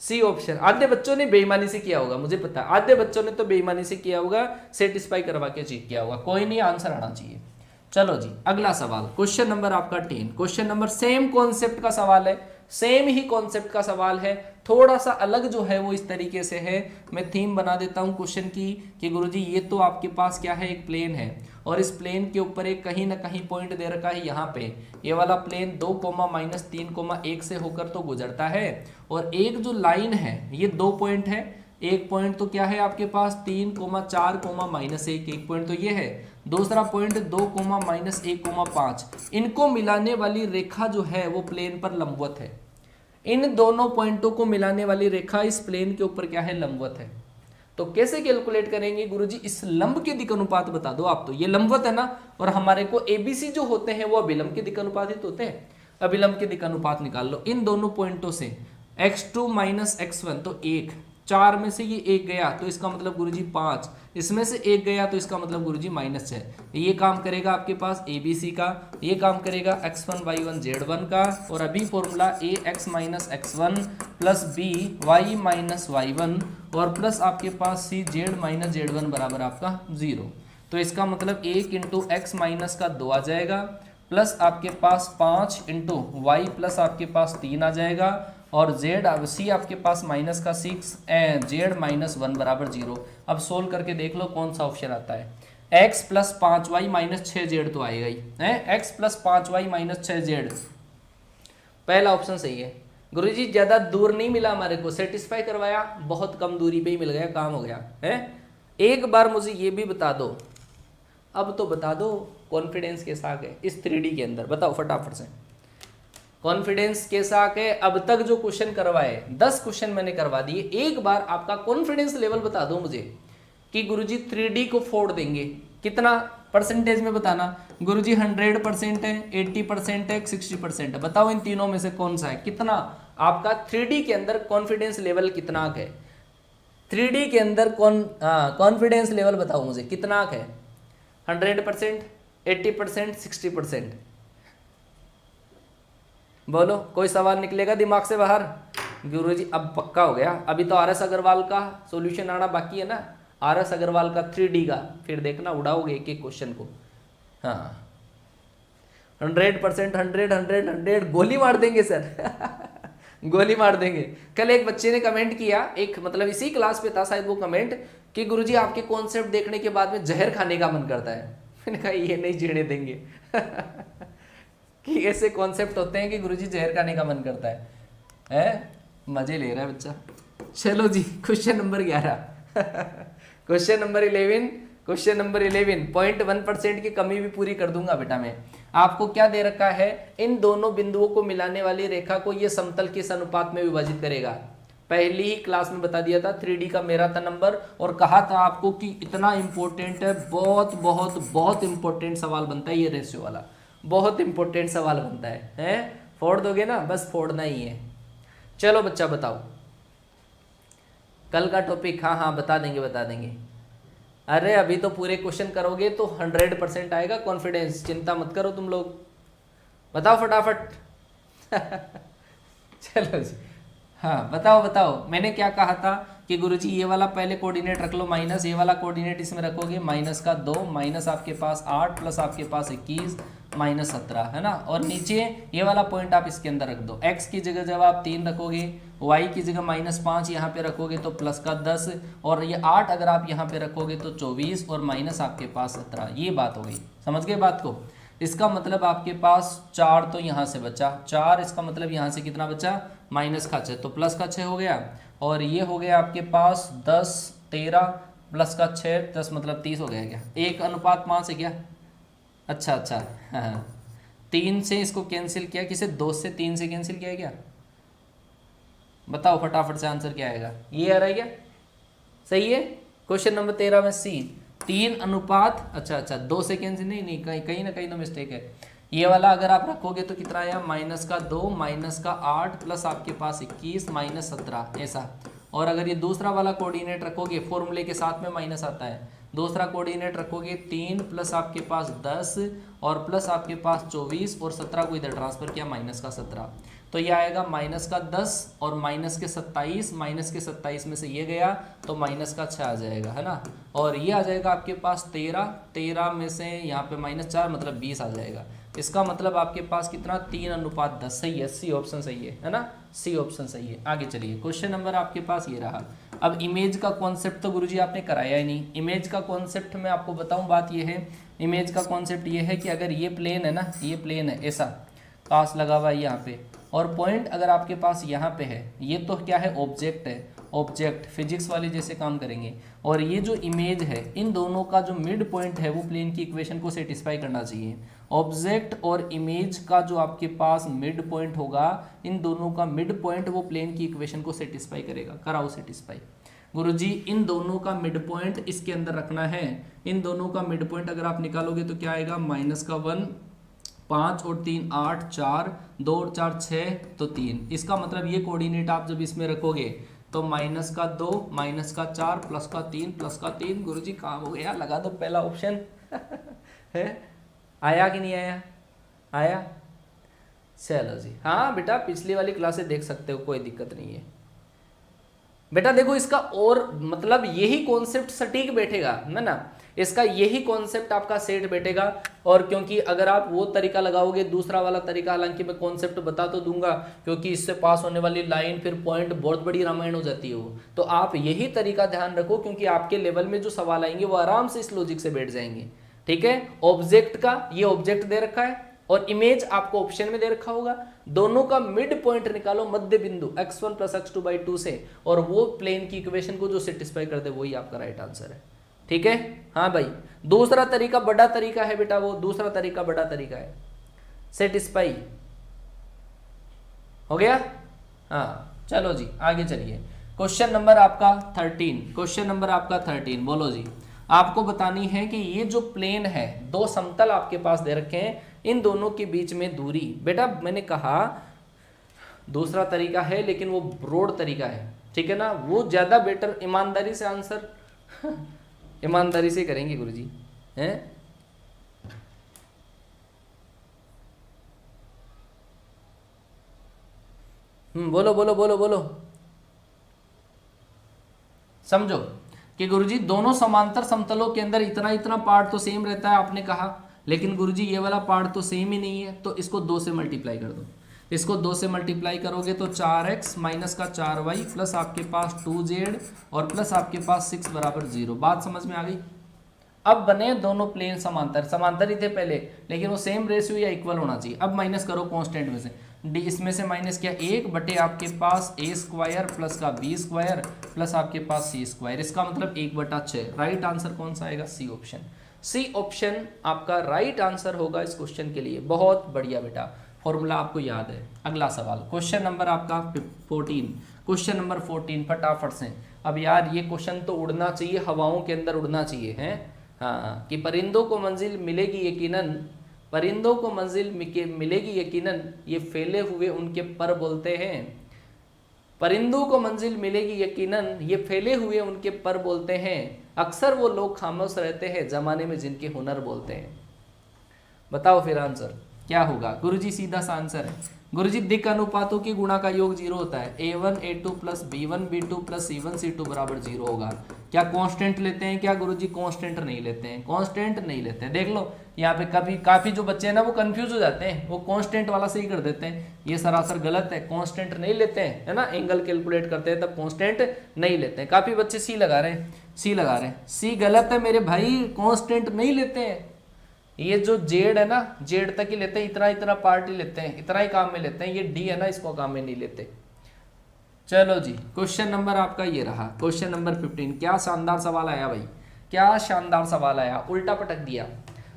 Speaker 1: सी ऑप्शन। आधे बच्चों ने बेईमानी से किया होगा, मुझे पता है आधे बच्चों ने तो बेईमानी से किया होगा, सेटिस्फाई करवा के चेक किया होगा, कोई नहीं, आंसर आना चाहिए। चलो जी अगला सवाल, क्वेश्चन नंबर आपका 10। क्वेश्चन नंबर सेम कॉन्सेप्ट का सवाल है, सेम ही कॉन्सेप्ट का सवाल है, थोड़ा सा अलग जो है वो इस तरीके से है। मैं थीम बना देता हूं क्वेश्चन की कि गुरुजी ये तो आपके पास क्या है, एक प्लेन है और इस प्लेन के ऊपर एक कहीं ना कहीं पॉइंट दे रखा है, यहाँ पे ये वाला प्लेन 2, -3,1 से होकर तो गुजरता है और एक जो लाइन है ये 2 पॉइंट है, एक पॉइंट तो क्या है आपके पास 3, 4, -1, एक पॉइंट तो ये है, दूसरा पॉइंट 2, -1, 5। इनको मिलाने वाली रेखा जो है वो प्लेन पर लंबवत है। इन दोनों पॉइंटों को मिलाने वाली रेखा इस प्लेन के ऊपर क्या है, लंबवत है। तो कैसे कैलकुलेट करेंगे गुरुजी? इस लंब के दिक् अनुपात बता दो आप, तो ये लंबवत है ना, और हमारे को एबीसी जो होते हैं वो अभिलंब के दिक् अनुपातित होते हैं। अभिलंब के दिक् अनुपात निकाल लो इन दोनों पॉइंटों से, x2 माइनस x1 तो 1, 4 में से ये 1 गया तो इसका मतलब गुरुजी 5, इसमें से 1 गया तो इसका मतलब गुरुजी -6। ये काम करेगा आपके पास ABC का, ये काम करेगा x1 y1 z1 का, और अभी formula ax minus x1 plus b y minus y1 और प्लस आपके पास c z माइनस z1 बराबर आपका 0। तो इसका मतलब 1 इंटू एक्स माइनस का 2 आ जाएगा, प्लस आपके पास 5 इंटू वाई प्लस आपके पास 3 आ जाएगा, और सी आपके पास माइनस का 6 जेड माइनस 1 बराबर 0। अब सोल्व करके देख लो कौन सा ऑप्शन आता है। x plus 5y minus 6z तो आएगा ही है, x plus 5y minus 6z, पहला ऑप्शन सही है। गुरुजी ज्यादा दूर नहीं मिला हमारे को, सेटिस्फाई करवाया, बहुत कम दूरी पे ही मिल गया, काम हो गया है। एक बार मुझे ये भी बता दो, अब तो बता दो कॉन्फिडेंस के साथ है इस 3D के अंदर, बताओ फटाफट से। कॉन्फिडेंस के साथ है, अब तक जो क्वेश्चन करवाए 10 क्वेश्चन मैंने करवा दिए, एक बार आपका कॉन्फिडेंस लेवल बता दो मुझे कि गुरुजी 3D को फोड़ देंगे, कितना परसेंटेज में बताना। गुरुजी 100% है, 80% है, 60% है, बताओ इन तीनों में से कौन सा है, कितना आपका 3D के अंदर कॉन्फिडेंस लेवल कितना है। 3D के अंदर कॉन्फिडेंस लेवल बताओ मुझे कितना है, 100%, 80%, 60%, बोलो कोई सवाल निकलेगा दिमाग से बाहर। गुरुजी अब पक्का हो गया, अभी तो आर एस अग्रवाल का सॉल्यूशन आना बाकी है ना, आर एस अग्रवाल का 3D का, फिर देखना उड़ाओगे एक एक क्वेश्चन को। हाँ 100%, 100 गोली मार देंगे सर गोली मार देंगे। कल एक बच्चे ने कमेंट किया, एक मतलब इसी क्लास पे था शायद वो कमेंट, कि गुरुजी आपके कॉन्सेप्ट देखने के बाद में जहर खाने का मन करता है। मैंने कहा ये नहीं जीने देंगे कि ऐसे कॉन्सेप्ट होते हैं कि गुरुजी जहर खाने का मन करता है? मजे ले रहा है बच्चा। चलो जी क्वेश्चन नंबर 11 क्वेश्चन नंबर 11 0.1% की कमी भी पूरी कर दूंगा बेटा मैं। आपको क्या दे रखा है, इन दोनों बिंदुओं को मिलाने वाली रेखा को ये समतल किस अनुपात में विभाजित करेगा। पहली ही क्लास में बता दिया था 3D का मेरा था नंबर, और कहा था आपको कि इतना इंपॉर्टेंट है, बहुत बहुत बहुत इंपॉर्टेंट सवाल बनता है ये रेशियो वाला, बहुत इंपॉर्टेंट सवाल बनता है? फोड़ दोगे ना, बस फोड़ना ही है। चलो बच्चा बताओ कल का टॉपिक। हाँ बता देंगे। अरे अभी तो पूरे क्वेश्चन करोगे तो 100% आएगा कॉन्फिडेंस, चिंता मत करो तुम लोग, बताओ फटाफट चलो जी हाँ बताओ मैंने क्या कहा था कि गुरुजी ये वाला पहले कोऑर्डिनेट रख लो माइनस, ये वाला कोऑर्डिनेट इसमें रखोगे माइनस का 2 माइनस आपके पास 8 प्लस आपके पास 21 माइनस 17 है ना, और नीचे ये वाला पॉइंट आप इसके अंदर रख दो। x की जगह जब आप 3 रखोगे, y की जगह -5 यहाँ पे रखोगे तो प्लस का 10, और ये 8 अगर आप यहाँ पे रखोगे तो 24 और माइनस आपके पास 17। ये बात हो गई, समझ गए बात को। इसका मतलब आपके पास 4 तो यहाँ से बचा 4, इसका मतलब यहाँ से कितना बचा माइनस का 6 तो प्लस का 6 हो गया, और ये हो गया आपके पास 10 13 प्लस का 6 10 मतलब 30 हो गया क्या 1:5 है क्या? अच्छा हाँ 3 से इसको कैंसिल किया, किसे 2 से 3 से कैंसिल किया क्या? बताओ फटाफट से आंसर क्या आएगा, ये आ रहा है क्या? सही है। क्वेश्चन नंबर 13 में सी 3:, अच्छा 2 से कैंसिल नहीं कहीं ना कहीं तो मिस्टेक है। ये वाला अगर आप रखोगे तो कितना आया -2 -8 प्लस आपके पास 21 -17 ऐसा, और अगर ये दूसरा वाला कोऑर्डिनेट रखोगे फॉर्मूले के साथ में माइनस आता है, दूसरा कोऑर्डिनेट रखोगे 3 प्लस आपके पास 10 और प्लस आपके पास 24 और 17 को इधर ट्रांसफर किया -17, तो ये आएगा -10 और -27 में से ये गया तो -6 आ जाएगा है ना, और ये आ जाएगा आपके पास 13 में से यहाँ पे -4 मतलब 20 आ जाएगा। इसका मतलब आपके पास कितना 3:10 सही है, सी ऑप्शन सही है ना, सी ऑप्शन सही है। आगे चलिए क्वेश्चन नंबर आपके पास ये रहा। अब इमेज का कॉन्सेप्ट तो गुरुजी आपने कराया ही नहीं। इमेज का कॉन्सेप्ट मैं आपको बताऊं, बात ये है, इमेज का कॉन्सेप्ट ये है कि अगर ये प्लेन है ना, ये प्लेन है ऐसा कास लगा हुआ है यहाँ पे, और पॉइंट अगर आपके पास यहाँ पे है, ये तो क्या है ऑब्जेक्ट है, ऑब्जेक्ट फिजिक्स वाले जैसे काम करेंगे, और ये जो इमेज है इन दोनों का जो मिड पॉइंट है वो प्लेन की इक्वेशन को सेटिस्फाई करना चाहिए। ऑब्जेक्ट और इमेज का जो आपके पास मिड पॉइंट होगा, इन दोनों का मिड पॉइंट वो प्लेन की इक्वेशन को सेटिस्फाई करेगा, कराओ सेटिस्फाई। गुरुजी इन दोनों का मिड पॉइंट इसके अंदर रखना है। इन दोनों का मिड पॉइंट अगर आप निकालोगे तो क्या आएगा, -1, 5 और 3 8, 4, 2 और 4 6 तो 3। इसका मतलब ये कोऑर्डिनेट आप जब इसमें रखोगे तो -2, -4, +3 गुरुजी काम हो गया। लगा दो पहला ऑप्शन है, आया कि नहीं आया, आया। चलो जी, हाँ बेटा पिछली वाली क्लासें देख सकते हो, कोई दिक्कत नहीं है बेटा। देखो इसका और मतलब यही कॉन्सेप्ट सटीक बैठेगा ना, इसका यही कॉन्सेप्ट आपका सेट बैठेगा। और क्योंकि अगर आप वो तरीका लगाओगे, दूसरा वाला तरीका, हालांकि मैं कॉन्सेप्ट बता तो दूंगा क्योंकि इससे पास होने वाली लाइन फिर पॉइंट बहुत बड़ी रामायण हो जाती है वो, तो आप यही तरीका ध्यान रखो क्योंकि आपके लेवल में जो सवाल आएंगे वो आराम से इस लॉजिक से बैठ जाएंगे। ठीक है, ऑब्जेक्ट का ये ऑब्जेक्ट दे रखा है और इमेज आपको ऑप्शन में दे रखा होगा, दोनों का मिड पॉइंट निकालो, मध्य बिंदु x1 + x2/2 से, और वो प्लेन की इक्वेशन को जो सेटिस्फाई कर दे वही आपका राइट आंसर है। ठीक है, हाँ भाई। दूसरा तरीका बड़ा तरीका है बेटा, वो दूसरा तरीका बड़ा तरीका है, सेटिस्फाई हो गया। हाँ चलो जी आगे चलिए। क्वेश्चन नंबर आपका 13, क्वेश्चन नंबर आपका 13 बोलो जी। आपको बतानी है कि ये जो प्लेन है, दो समतल आपके पास दे रखे हैं, इन दोनों के बीच में दूरी। बेटा मैंने कहा दूसरा तरीका है लेकिन वो ब्रॉड तरीका है, ठीक है ना, वो ज्यादा बेटर। ईमानदारी से आंसर ईमानदारी से करेंगे गुरुजी, हैं? बोलो बोलो बोलो बोलो। समझो कि गुरुजी दोनों समांतर समतलों के अंदर इतना इतना पार्ट तो सेम रहता है आपने कहा, लेकिन गुरुजी ये वाला पार्ट तो सेम ही नहीं है, तो इसको 2 से मल्टीप्लाई कर दो। इसको 2 से मल्टीप्लाई करोगे तो 4x माइनस का 4y प्लस आपके पास 2z और प्लस आपके पास 6 = 0। बात समझ में आ गई। अब बने दोनों प्लेन समांतर, समांतर ही थे पहले लेकिन वो सेम रेशियो या इक्वल होना चाहिए। अब माइनस करो कांस्टेंट में से, डी इसमें से माइनस किया 1 बटे आपके पास a² प्लस का b² प्लस आपके पास c²। इसका मतलब 1/6। राइट आंसर कौन सा आएगा, सी ऑप्शन। सी ऑप्शन आपका राइट आंसर होगा इस क्वेश्चन के लिए। बहुत बढ़िया बेटा, फॉर्मूला आपको याद है। अगला सवाल, क्वेश्चन नंबर आपका 14, क्वेश्चन नंबर 14 फटाफट से। अब यार ये क्वेश्चन तो उड़ना चाहिए, हवाओं के अंदर उड़ना चाहिए, हैं? हाँ, कि परिंदों को मंजिल मिलेगी यकीनन, परिंदों को मंजिल मिलेगी यकीनन, ये फैले हुए उनके पर बोलते हैं। परिंदों को मंजिल मिलेगी यकीनन, ये फैले हुए उनके पर बोलते हैं। अक्सर वो लोग खामोश रहते हैं जमाने में जिनके हुनर बोलते हैं। बताओ फिर आंसर क्या होगा गुरुजी। सीधा सा आंसर है गुरुजी, दिक् अनुपातों की गुणा का योग 0 होता है। a1 a2 plus b1 b2 plus c1 c2 = 0 होगा। क्या कांस्टेंट लेते हैं क्या गुरुजी? कांस्टेंट नहीं लेते हैं, कांस्टेंट नहीं लेते हैं। देख लो यहाँ पे कभी काफी जो बच्चे हैं ना वो कंफ्यूज हो जाते हैं, वो कांस्टेंट वाला सही कर देते हैं। ये सरासर गलत है, कांस्टेंट नहीं लेते हैं, है ना। एंगल कैलकुलेट करते हैं तब कांस्टेंट नहीं लेते हैं। काफी बच्चे सी लगा रहे हैं, सी लगा रहे हैं, सी गलत है मेरे भाई, कांस्टेंट नहीं लेते हैं। ये जो जेड है ना, जेड तक ही लेते हैं, इतना इतना पार्ट ही लेते हैं, इतना ही काम में लेते हैं। ये डी है ना, इसको काम में नहीं लेते। चलो जी, क्वेश्चन नंबर आपका ये रहा, क्वेश्चन नंबर 15। क्या शानदार सवाल आया भाई, क्या शानदार सवाल आया। उल्टा पटक दिया,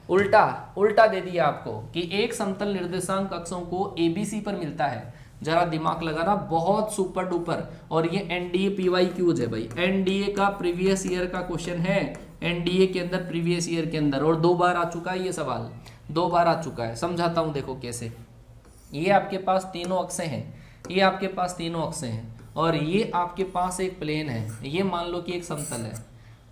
Speaker 1: उल्टा उल्टा दे दिया आपको कि एक समतल निर्देशांक अक्षों को ABC पर मिलता है। जरा दिमाग लगाना, बहुत सुपर डुपर। और ये NDA PYQ है भाई, NDA का प्रीवियस ईयर का क्वेश्चन है, NDA के अंदर प्रीवियस ईयर के अंदर, और 2 बार आ चुका है ये सवाल, 2 बार आ चुका है। समझाता हूँ देखो कैसे। ये आपके पास तीनों अक्षें हैं, ये आपके पास तीनों अक्षें हैं, और ये आपके पास एक प्लेन है। ये मान लो कि एक समतल है।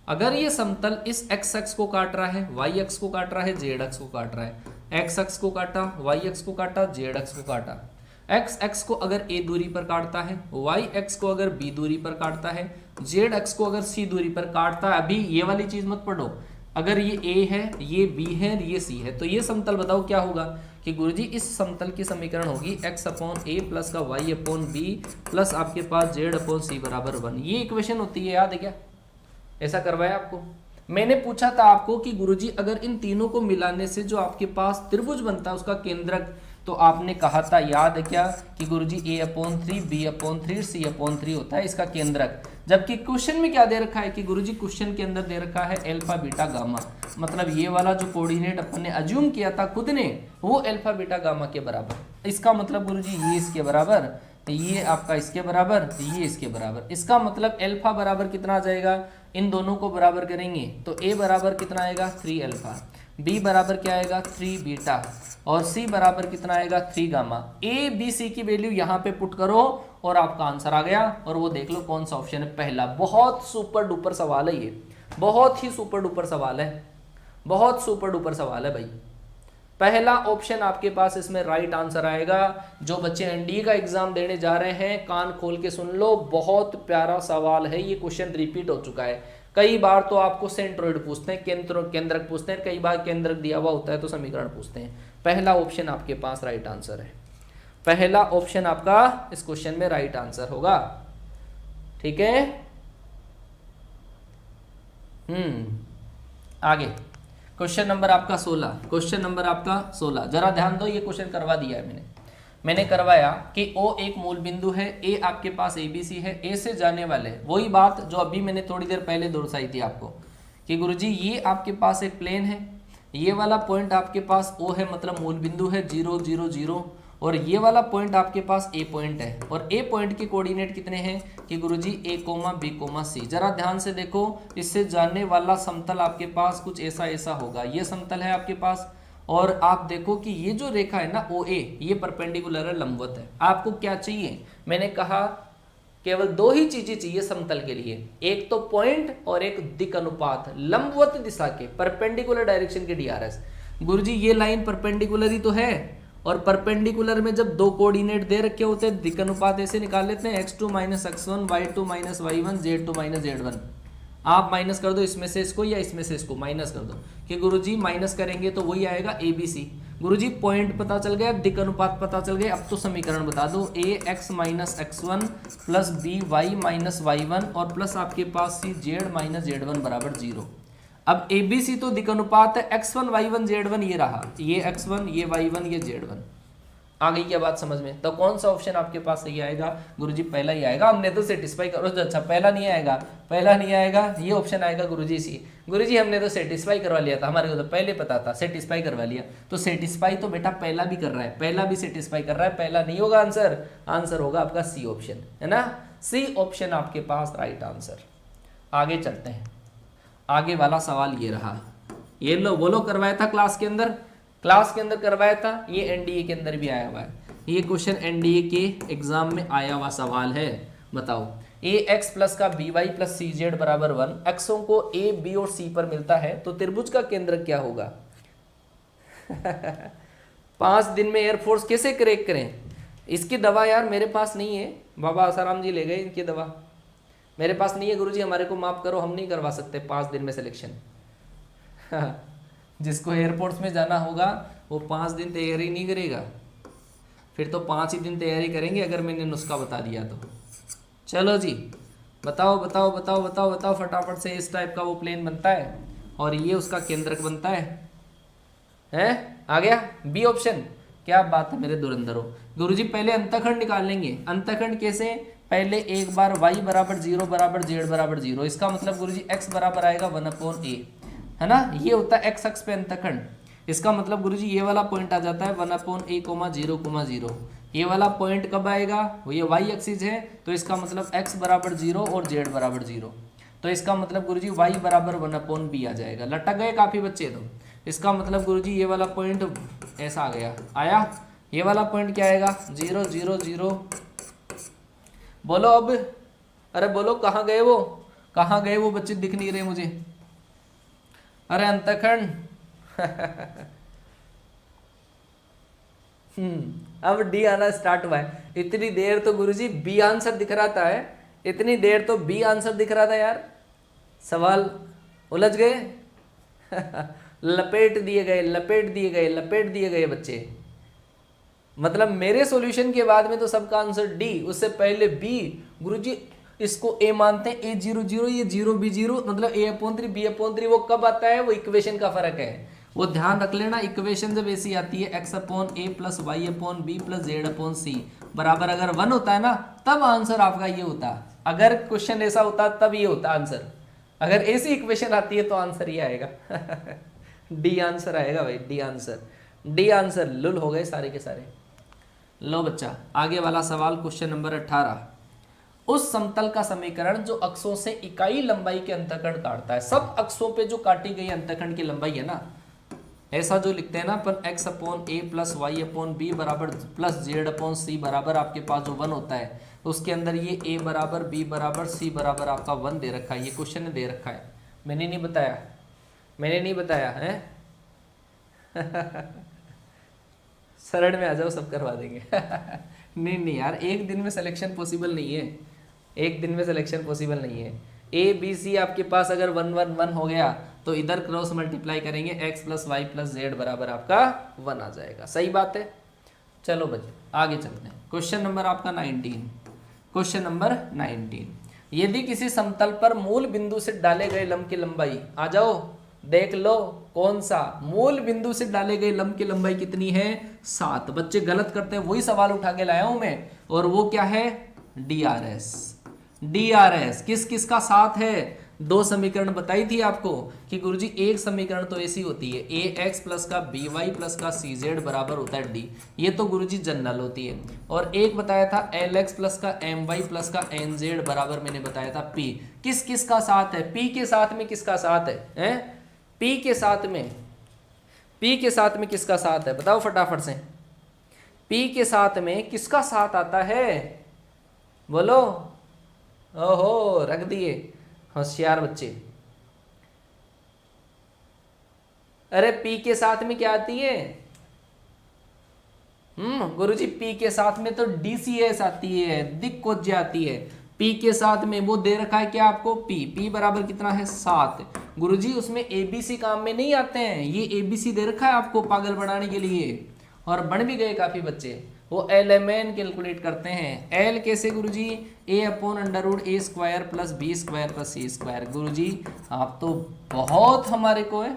Speaker 1: अगर ये समतल इस x अक्ष को काट रहा है, y अक्ष को काट रहा है, z अक्ष को काट रहा है, x अक्ष को काटा, y अक्ष को काटा, z अक्ष को काटा। x अक्ष को अगर a दूरी पर काटता है, y अक्ष को अगर b दूरी पर काटता है, z अक्ष को अगर c दूरी पर काटता है। अभी ये वाली चीज मत पढ़ो, अगर ये a है, ये b है, ये c है, तो ये समतल बताओ क्या होगा कि गुरुजी इस समतल की समीकरण होगी x/a प्लस का y/b प्लस आपके पास z/c = 1। ये इक्वेशन होती है, याद है क्या? ऐसा करवाया आपको। मैंने पूछा था आपको कि गुरुजी अगर इन तीनों को मिलाने से जो आपके पास त्रिभुज बनता है उसका केंद्रक, तो आपने कहा था, याद है क्या, कि गुरुजी a/3 b/3 c/3 होता है इसका केंद्रक। जबकि क्वेश्चन में क्या दे रखा है कि गुरुजी क्वेश्चन के अंदर दे रखा है अल्फा बीटा गामा, मतलब ये वाला जो कोऑर्डिनेट अपन ने अज्यूम किया था खुद ने, वो अल्फा बीटा गामा के बराबर। इसका मतलब गुरुजी ये इसके बराबर, ये आपका इसके बराबर, ये इसके बराबर। इसका मतलब अल्फा बराबर कितना आ जाएगा, इन दोनों को बराबर करेंगे तो a बराबर कितना आएगा 3 अल्फा, b बराबर क्या आएगा 3 बीटा, और c बराबर कितना आएगा 3 गामा। a b c की वैल्यू यहाँ पे पुट करो और आपका आंसर आ गया। और वो देख लो कौन सा ऑप्शन है, पहला। बहुत सुपर डुपर सवाल है ये, बहुत ही सुपर डुपर सवाल है, बहुत सुपर डुपर सवाल है भाई। पहला ऑप्शन आपके पास इसमें राइट आंसर आएगा। जो बच्चे एनडीए का एग्जाम देने जा रहे हैं कान खोल के सुन लो, बहुत प्यारा सवाल है ये। क्वेश्चन रिपीट हो चुका है कई बार, तो आपको सेंट्रोइड पूछते हैं, केंद्रक पूछते हैं, कई बार केंद्रक दिया हुआ होता है तो समीकरण पूछते हैं। पहला ऑप्शन आपके पास राइट आंसर है, पहला ऑप्शन आपका इस क्वेश्चन में राइट आंसर होगा। ठीक है, आगे क्वेश्चन नंबर आपका 16, क्वेश्चन नंबर आपका 16 जरा ध्यान दो। ये क्वेश्चन करवा दिया है मैंने करवाया कि O एक मूल बिंदु है, A आपके पास ABC है, A से जाने वाले, वही बात जो अभी मैंने थोड़ी देर पहले दर्शाई थी आपको कि गुरुजी ये आपके पास एक प्लेन है, ये वाला पॉइंट आपके पास O है, मतलब मूल बिंदु है 0 0 0, और ये वाला पॉइंट आपके पास A पॉइंट है, और A पॉइंट के कोऑर्डिनेट कितने हैं कि गुरुजी A, B, C। जरा ध्यान से देखो, इससे जाने वाला समतल आपके पास कुछ ऐसा होगा, ये समतल है आपके पास, और आप देखो कि ये जो रेखा है ना OA, ये परपेंडिकुलर है, लंबवत है। आपको क्या चाहिए, मैंने कहा केवल दो ही चीजें चाहिए समतल के लिए, एक तो पॉइंट और एक दिक अनुपात, लंबवत दिशा के, परपेंडिकुलर डायरेक्शन के DRS। गुरुजी ये लाइन परपेंडिकुलर ही तो है, और परपेंडिकुलर में जब दो कोऑर्डिनेट दे रखे होते हैं दिक अनुपात ऐसे निकाल लेते हैं, x2 - x1, y2 - y1, z2 - z1। आप माइनस कर दो इसमें से इसको या इसमें से इसको माइनस कर दो, कि गुरुजी माइनस करेंगे तो वही आएगा ABC। गुरुजी पॉइंट पता चल गया, दिक अनुपात पता चल गए, अब तो समीकरण बता दो, ax - x1 plus by - y1 और प्लस आपके पास cz - z1 बराबर 0। अब ABC तो दिक अनुपात है, x1 y1 z1 ये रहा, ये x1 ये y1 ये z1। आ गई क्या बात समझ में? तो कौन सा ऑप्शन आपके पास सही आएगा? गुरुजी पहला ही आएगा। हमने तो सेटिस्फाई करो, अच्छा पहला नहीं आएगा, पहला नहीं आएगा, ये ऑप्शन आएगा गुरुजी सी। गुरुजी हमने तो सेटिस्फाई करवा लिया था, हमारे को तो पहले पता था, सेटिस्फाई करवा लिया। तो सेटिस्फाई तो बेटा पहला भी कर रहा है, पहला भी सेटिस्फाई कर रहा है, पहला नहीं होगा आंसर, आंसर होगा आपका सी ऑप्शन, है ना। सी ऑप्शन आपके पास राइट आंसर। आगे चलते हैं, आगे वाला सवाल ये रहा, ये लो बोलो करवाया था क्लास के अंदर, क्लास के अंदर करवाया था, ये एनडीए के अंदर भी आया हुआ है। ये क्वेश्चन एनडीए के एग्जाम में आया हुआ सवाल है। बताओ, ax प्लस का by प्लस cz बराबर 1, एक्सों को a, b और c पर मिलता है तो त्रिभुज का केंद्र क्या होगा? 5 दिन में एयरफोर्स कैसे क्रैक करें? इसकी दवा यार मेरे पास नहीं है, बाबा आसाराम जी ले गए इनकी दवा, मेरे पास नहीं है गुरुजी, हमारे को माफ करो, हम नहीं करवा सकते 5 दिन में सिलेक्शन। जिसको एयरपोर्ट्स में जाना होगा वो 5 दिन तैयारी नहीं करेगा, फिर तो 5 ही दिन तैयारी करेंगे अगर मैंने नुस्खा बता दिया तो। चलो जी, बताओ बताओ बताओ बताओ बताओ फटाफट से। इस टाइप का वो प्लेन बनता है और ये उसका केंद्रक बनता है? आ गया बी ऑप्शन। क्या बात है मेरे धुरंधरों। गुरुजी पहले अंतखंड निकाल लेंगे। अंतखंड कैसे? पहले एक बार y बराबर 0 बराबर z बराबर 0, इसका मतलब गुरुजी x बराबर आएगा 1/a, है ना। ये होता है x अक्ष पे अंतखंड। इसका मतलब गुरुजी ये वाला पॉइंट आ जाता है 1/a, 0, 0। ये वाला पॉइंट कब आएगा? वो ये y एक्सिस है, तो इसका मतलब x बराबर 0 और z बराबर 0, तो इसका मतलब गुरुजी y बराबर 1/b आ जाएगा। लटक गए काफी बच्चे तो। इसका मतलब गुरुजी ये वाला पॉइंट ऐसा आ गया, आया। ये वाला पॉइंट क्या आएगा? 0 0 0। बोलो अब, अरे बोलो कहाँ गए वो, कहाँ गए वो बच्चे, दिख नहीं रहे मुझे। अरे अंतखंड। अब डी आना स्टार्ट हुआ है। इतनी देर तो गुरुजी बी आंसर दिख रहा था, इतनी देर तो बी आंसर दिख रहा था यार। सवाल उलझ गए। लपेट दिए गए, लपेट दिए गए, लपेट दिए गए बच्चे। मतलब मेरे सॉल्यूशन के बाद में तो सबका आंसर डी, उससे पहले बी। गुरुजी इसको ए मानते हैं, a0 0, ये 0 b0, मतलब a/3 b/3। वो कब आता है? वो इक्वेशन का फर्क है, वो ध्यान रख लेना। इक्वेशन जब ऐसी आती है x/a plus y/b plus z/c बराबर अगर 1 होता है ना, तब आंसर आपका ये होता। अगर क्वेश्चन ऐसा होता तब ये होता आंसर। अगर ऐसी इक्वेशन आती है तो आंसर ये आएगा। डी आंसर आएगा भाई, डी आंसर। D answer. लुल हो गए सारे के सारे। लो बच्चा, आगे वाला सवाल क्वेश्चन नंबर 18। उस समतल का समीकरण जो अक्षों से इकाई लंबाई के अंतःखंड काटता है। सब अक्षों पे जो काटी गई अंतःखंड की लंबाई है ना, ऐसा जो लिखते हैं ना अपन, x अपॉन ए प्लस वाई अपॉन बी बराबर प्लस जेड अपॉन सी बराबर आपके पास जो 1 होता है, उसके अंदर ये a बराबर b बराबर c बराबर आपका 1 दे रखा है। ये क्वेश्चन ने दे रखा है, मैंने नहीं बताया, मैंने नहीं बताया है। सरड़ में आ जाओ, सब करवा देंगे। नहीं नहीं यार, एक दिन में सिलेक्शन पॉसिबल नहीं है, एक दिन में सिलेक्शन पॉसिबल नहीं है। ए बी सी आपके पास अगर 1 1 1 हो गया तो इधर क्रॉस मल्टीप्लाई करेंगे, x plus y plus z बराबर आपका 1 आ जाएगा। सही बात है। चलो बच्चे आगे चलते हैं। क्वेश्चन नंबर आपका 19। क्वेश्चन नंबर 19, यदि किसी समतल पर मूल बिंदु से डाले गए लंब की लंबाई, आ जाओ देख लो कौन सा, मूल बिंदु से डाले गए लंब की लंबाई कितनी है? 7। बच्चे गलत करते हैं, वही सवाल उठा के लाया हूं मैं, और वो क्या है? DRS। DRS किस किस का 7 है? दो समीकरण बताई थी आपको कि गुरुजी एक समीकरण तो ऐसी होती है ax प्लस का by प्लस का cz बराबर होता है d, ये तो गुरुजी जनरल होती है। और एक बताया था lx प्लस का my प्लस का nz बराबर मैंने बताया था p। किस किस का साथ है? p के साथ में किसका साथ है? p के साथ में, p के साथ में किसका साथ है? बताओ फटाफट से। p के साथ में किसका साथ आता है? बोलो। ओहो, रख दिए होशियार बच्चे। अरे p के साथ में क्या आती है? गुरुजी p के साथ में तो DCS आती है, दिक्कोज्य आती है। p के साथ में वो दे रखा है क्या आपको? p बराबर कितना है? 7। गुरुजी उसमें ABC काम में नहीं आते हैं, ये ABC दे रखा है आपको पागल बनाने के लिए, और बन भी गए काफी बच्चे। वो LMN कैलकुलेट करते हैं। L कैसे गुरुजी? a upon under root A square plus B square plus C square. गुरुजी आप तो बहुत हमारे को है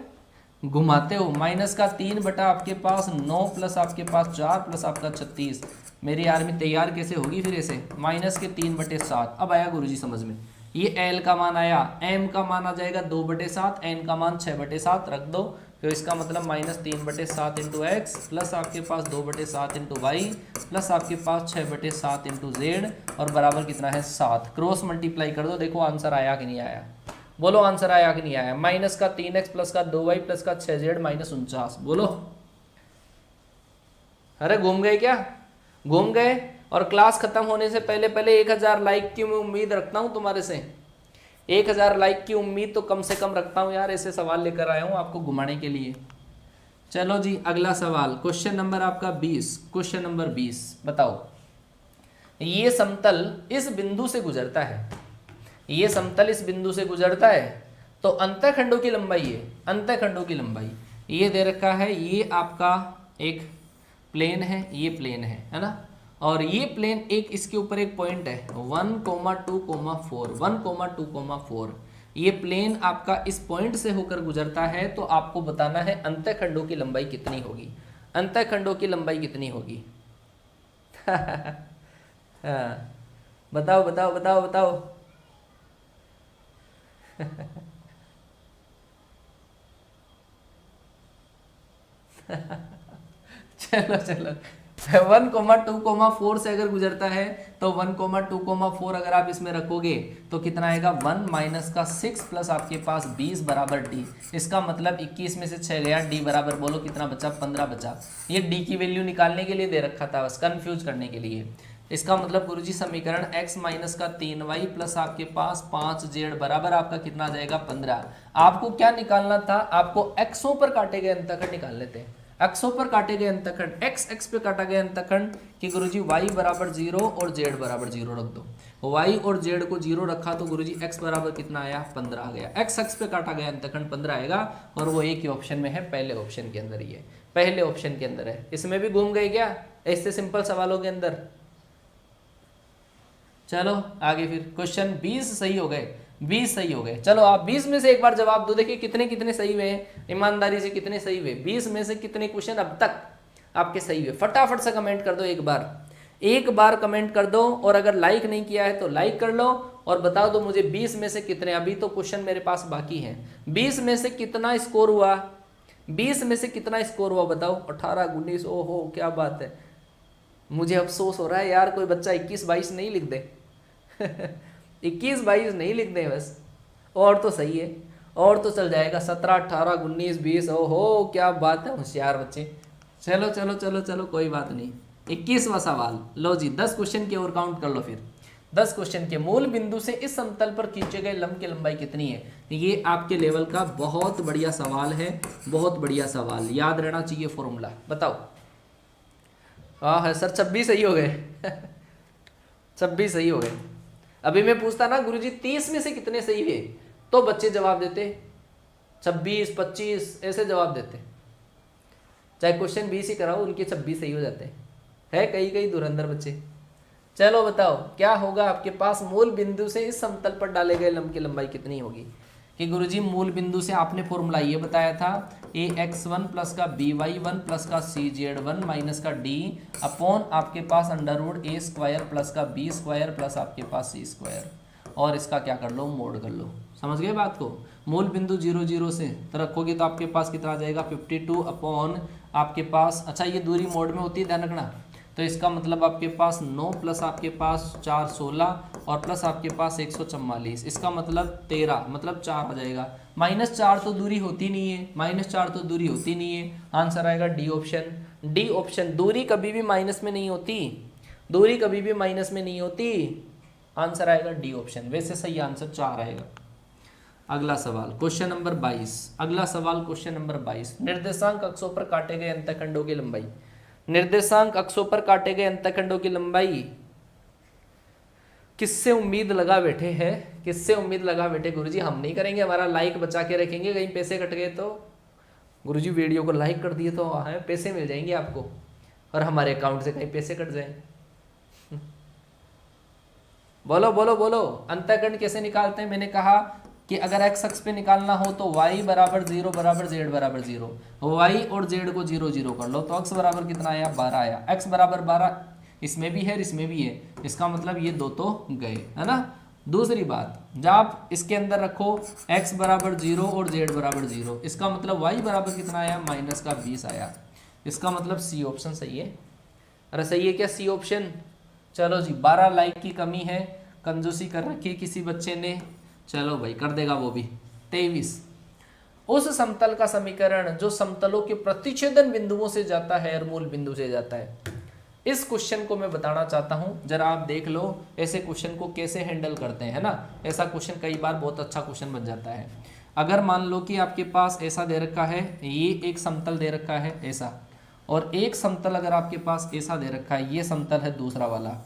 Speaker 1: घुमाते हो। माइनस का 3 बटा आपके पास 9 प्लस आपके पास 4 प्लस आपका 36। मेरी आर्मी तैयार कैसे होगी फिर ऐसे? माइनस के 3/7। अब आया गुरुजी समझ में। ये L का मान आया, M का मान आ जाएगा 2/7, N का मान 6/7 रख दो। फिर इसका मतलब माइनस 3/7 इंटू एक्स प्लस आपके पास 2/7 इंटू वाई प्लस आपके पास 6/7 इंटू जेड और बराबर कितना है? 7। क्रॉस मल्टीप्लाई कर दो, देखो आंसर आया कि नहीं आया। बोलो आंसर आया कि नहीं आया? माइनस का 3x प्लस का 2y प्लस का 6z माइनस 49। बोलो। अरे घूम गए क्या? घूम गए। और क्लास खत्म होने से पहले पहले 1000 लाइक की मैं उम्मीद रखता हूं तुम्हारे से। 1000 लाइक की उम्मीद तो कम से कम रखता हूं यार, ऐसे सवाल लेकर आया हूं आपको घुमाने के लिए। चलो जी अगला सवाल, क्वेश्चन नंबर आपका 20। क्वेश्चन नंबर 20 बताओ, ये समतल इस बिंदु से गुजरता है, ये समतल इस बिंदु से गुजरता है तो अंतःखंडों की लंबाई है, अंतःखंडों की लंबाई ये दे रखा है। ये आपका एक प्लेन है, ये प्लेन है ना, और ये प्लेन एक इसके ऊपर एक पॉइंट है 1,2,4 1,2,4। ये प्लेन आपका इस पॉइंट से होकर गुजरता है तो आपको बताना है अंतःखंडों की लंबाई कितनी होगी। अंतःखंडों की लंबाई कितनी होगी? हाँ बताओ बताओ बताओ बताओ। चलो चलो 1,2,4 से अगर गुजरता है तो 1,2,4 अगर आप इसमें रखोगे तो कितना आएगा? 1 माइनस का 6 प्लस आपके पास 20 बराबर d। इसका मतलब 21 में से 6 गया, d बराबर बोलो कितना बचा? 15 बचा। ये d की वैल्यू निकालने के लिए दे रखा था, बस कंफ्यूज करने के लिए। इसका मतलब गुरुजी समीकरण x माइनस का 3y प्लस आपके पास 5z बराबर आपका कितना आ जाएगा? 15। आपको क्या निकालना था? आपको एक्सों पर काटे गए अंतःखंड निकाल लेते हैं। एक्सों पर काटे गए अंतःखंड, x पे काटा गया अंतःखंड कि गुरुजी y बराबर 0 और z बराबर 0 रख दो। y और z को 0 रखा तो गुरुजी x बराबर कितना आया? 15 आ गया। x पे काटा गया अंतःखंड 15 आएगा और वो एक ही ऑप्शन में है, पहले ऑप्शन के अंदर ही है, पहले ऑप्शन के अंदर है। इसमें भी घूम गए क्या ऐसे सिंपल सवालों के अंदर? चलो आगे फिर क्वेश्चन 20 सही हो गए, 20 सही हो गए। चलो आप 20 में से एक बार जवाब दो, देखिए कितने कितने सही हुए हैं, ईमानदारी से कितने सही हुए। 20 में से कितने क्वेश्चन अब तक आपके सही हुए? फटाफट से कमेंट कर दो, एक बार कमेंट कर दो। और अगर लाइक नहीं किया है तो लाइक कर लो और बता दो मुझे 20 में से कितने, अभी तो क्वेश्चन मेरे पास बाकी हैं, 20 में से कितना स्कोर हुआ? 20 में से कितना स्कोर हुआ बताओ? 18 19, ओहो क्या बात है। मुझे अफसोस हो रहा है यार, कोई बच्चा 21-22 नहीं लिख दे 21-22 नहीं लिख दे बस, और तो सही है, और तो चल जाएगा 17, 18, 19, 20। ओहो क्या बात है, होशियार बच्चे। चलो चलो चलो चलो कोई बात नहीं। 21वां सवाल, लो जी 10 क्वेश्चन की और काउंट कर लो फिर। 10 क्वेश्चन के, मूल बिंदु से इस समतल पर खींचे गए लंब की लंबाई कितनी है। ये आपके लेवल का बहुत बढ़िया सवाल है, बहुत बढ़िया सवाल, याद रहना चाहिए फॉर्मूला। बताओ। हाँ सर 26 सही हो गए 26 सही हो गए। अभी मैं पूछता ना गुरुजी 30 में से कितने सही हुए, तो बच्चे जवाब देते 26, 25 ऐसे जवाब देते। चाहे क्वेश्चन 20 ही कराओ, उनके 26 सही हो जाते हैं। है कई कई धुरंधर बच्चे। चलो बताओ क्या होगा आपके पास, मूल बिंदु से इस समतल पर डाले गए लंब की लंबाई कितनी होगी। कि गुरुजी मूल बिंदु से आपने फॉर्मूला ये बताया था, ax1 प्लस का by1 प्लस का cz1 माइनस का d अपॉन आपके पास √a² प्लस का b² प्लस आपके पास c², और इसका क्या कर लो, मोड कर लो। समझ गए बात को। मूल बिंदु 0, 0 से तो रखोगे तो आपके पास कितना आ जाएगा 52 अपॉन आपके पास, अच्छा ये दूरी मोड में होती है ध्यान रखना, तो इसका मतलब आपके पास 9 प्लस आपके पास 4 16 और प्लस आपके पास 144, इसका मतलब 13, मतलब 4 आ जाएगा। -4 तो दूरी होती नहीं है, -4 तो दूरी होती नहीं है, आंसर आएगा डी ऑप्शन। डी ऑप्शन, दूरी कभी भी माइनस में नहीं होती, दूरी कभी भी माइनस में नहीं होती, आंसर आएगा डी ऑप्शन। वैसे सही आंसर 4 आएगा। अगला सवाल क्वेश्चन नंबर 22। अगला सवाल क्वेश्चन नंबर 22, निर्देशांक अक्षों पर काटे गए अंतःखंडों की लंबाई। निर्देशांक अक्षों पर काटे गए अंतःखंडों की लंबाई किससे उम्मीद लगा बैठे हैं, किससे उम्मीद लगा बैठे। गुरुजी हम नहीं करेंगे, हमारा लाइक बचा के रखेंगे, कहीं पैसे कट गए तो। गुरुजी वीडियो को लाइक कर दिए तो हमें पैसे मिल जाएंगे आपको, और हमारे अकाउंट से कहीं पैसे कट जाए। बोलो बोलो बोलो, अंतःखंड कैसे निकालते हैं। मैंने कहा कि अगर x अक्ष पे निकालना हो तो y बराबर 0 बराबर z बराबर 0, y और z को 0 0 कर लो तो x बराबर कितना आया 12 आया। x बराबर 12 इसमें भी है इसमें भी है, इसका मतलब ये दो तो गए, है ना। दूसरी बात, जब आप इसके अंदर रखो x बराबर 0 और z बराबर 0, इसका मतलब y बराबर कितना आया -20 आया, इसका मतलब सी ऑप्शन सही है। अरे सही है क्या सी ऑप्शन। चलो जी 12 लाइक की कमी है, कंजूसी कर रखी है किसी बच्चे ने, चलो भाई कर देगा वो भी। 23, उस समतल का समीकरण जो समतलों के प्रतिच्छेदन बिंदुओं से जाता है और मूल बिंदु से जाता है। इस क्वेश्चन को मैं बताना चाहता हूं, जरा आप देख लो ऐसे क्वेश्चन को कैसे हैंडल करते हैं, है ना। ऐसा क्वेश्चन कई बार बहुत अच्छा क्वेश्चन बन जाता है। अगर मान लो कि आपके पास ऐसा दे रखा है, ये एक समतल दे रखा है ऐसा, और एक समतल अगर आपके पास ऐसा दे रखा है, ये समतल है दूसरा वाला,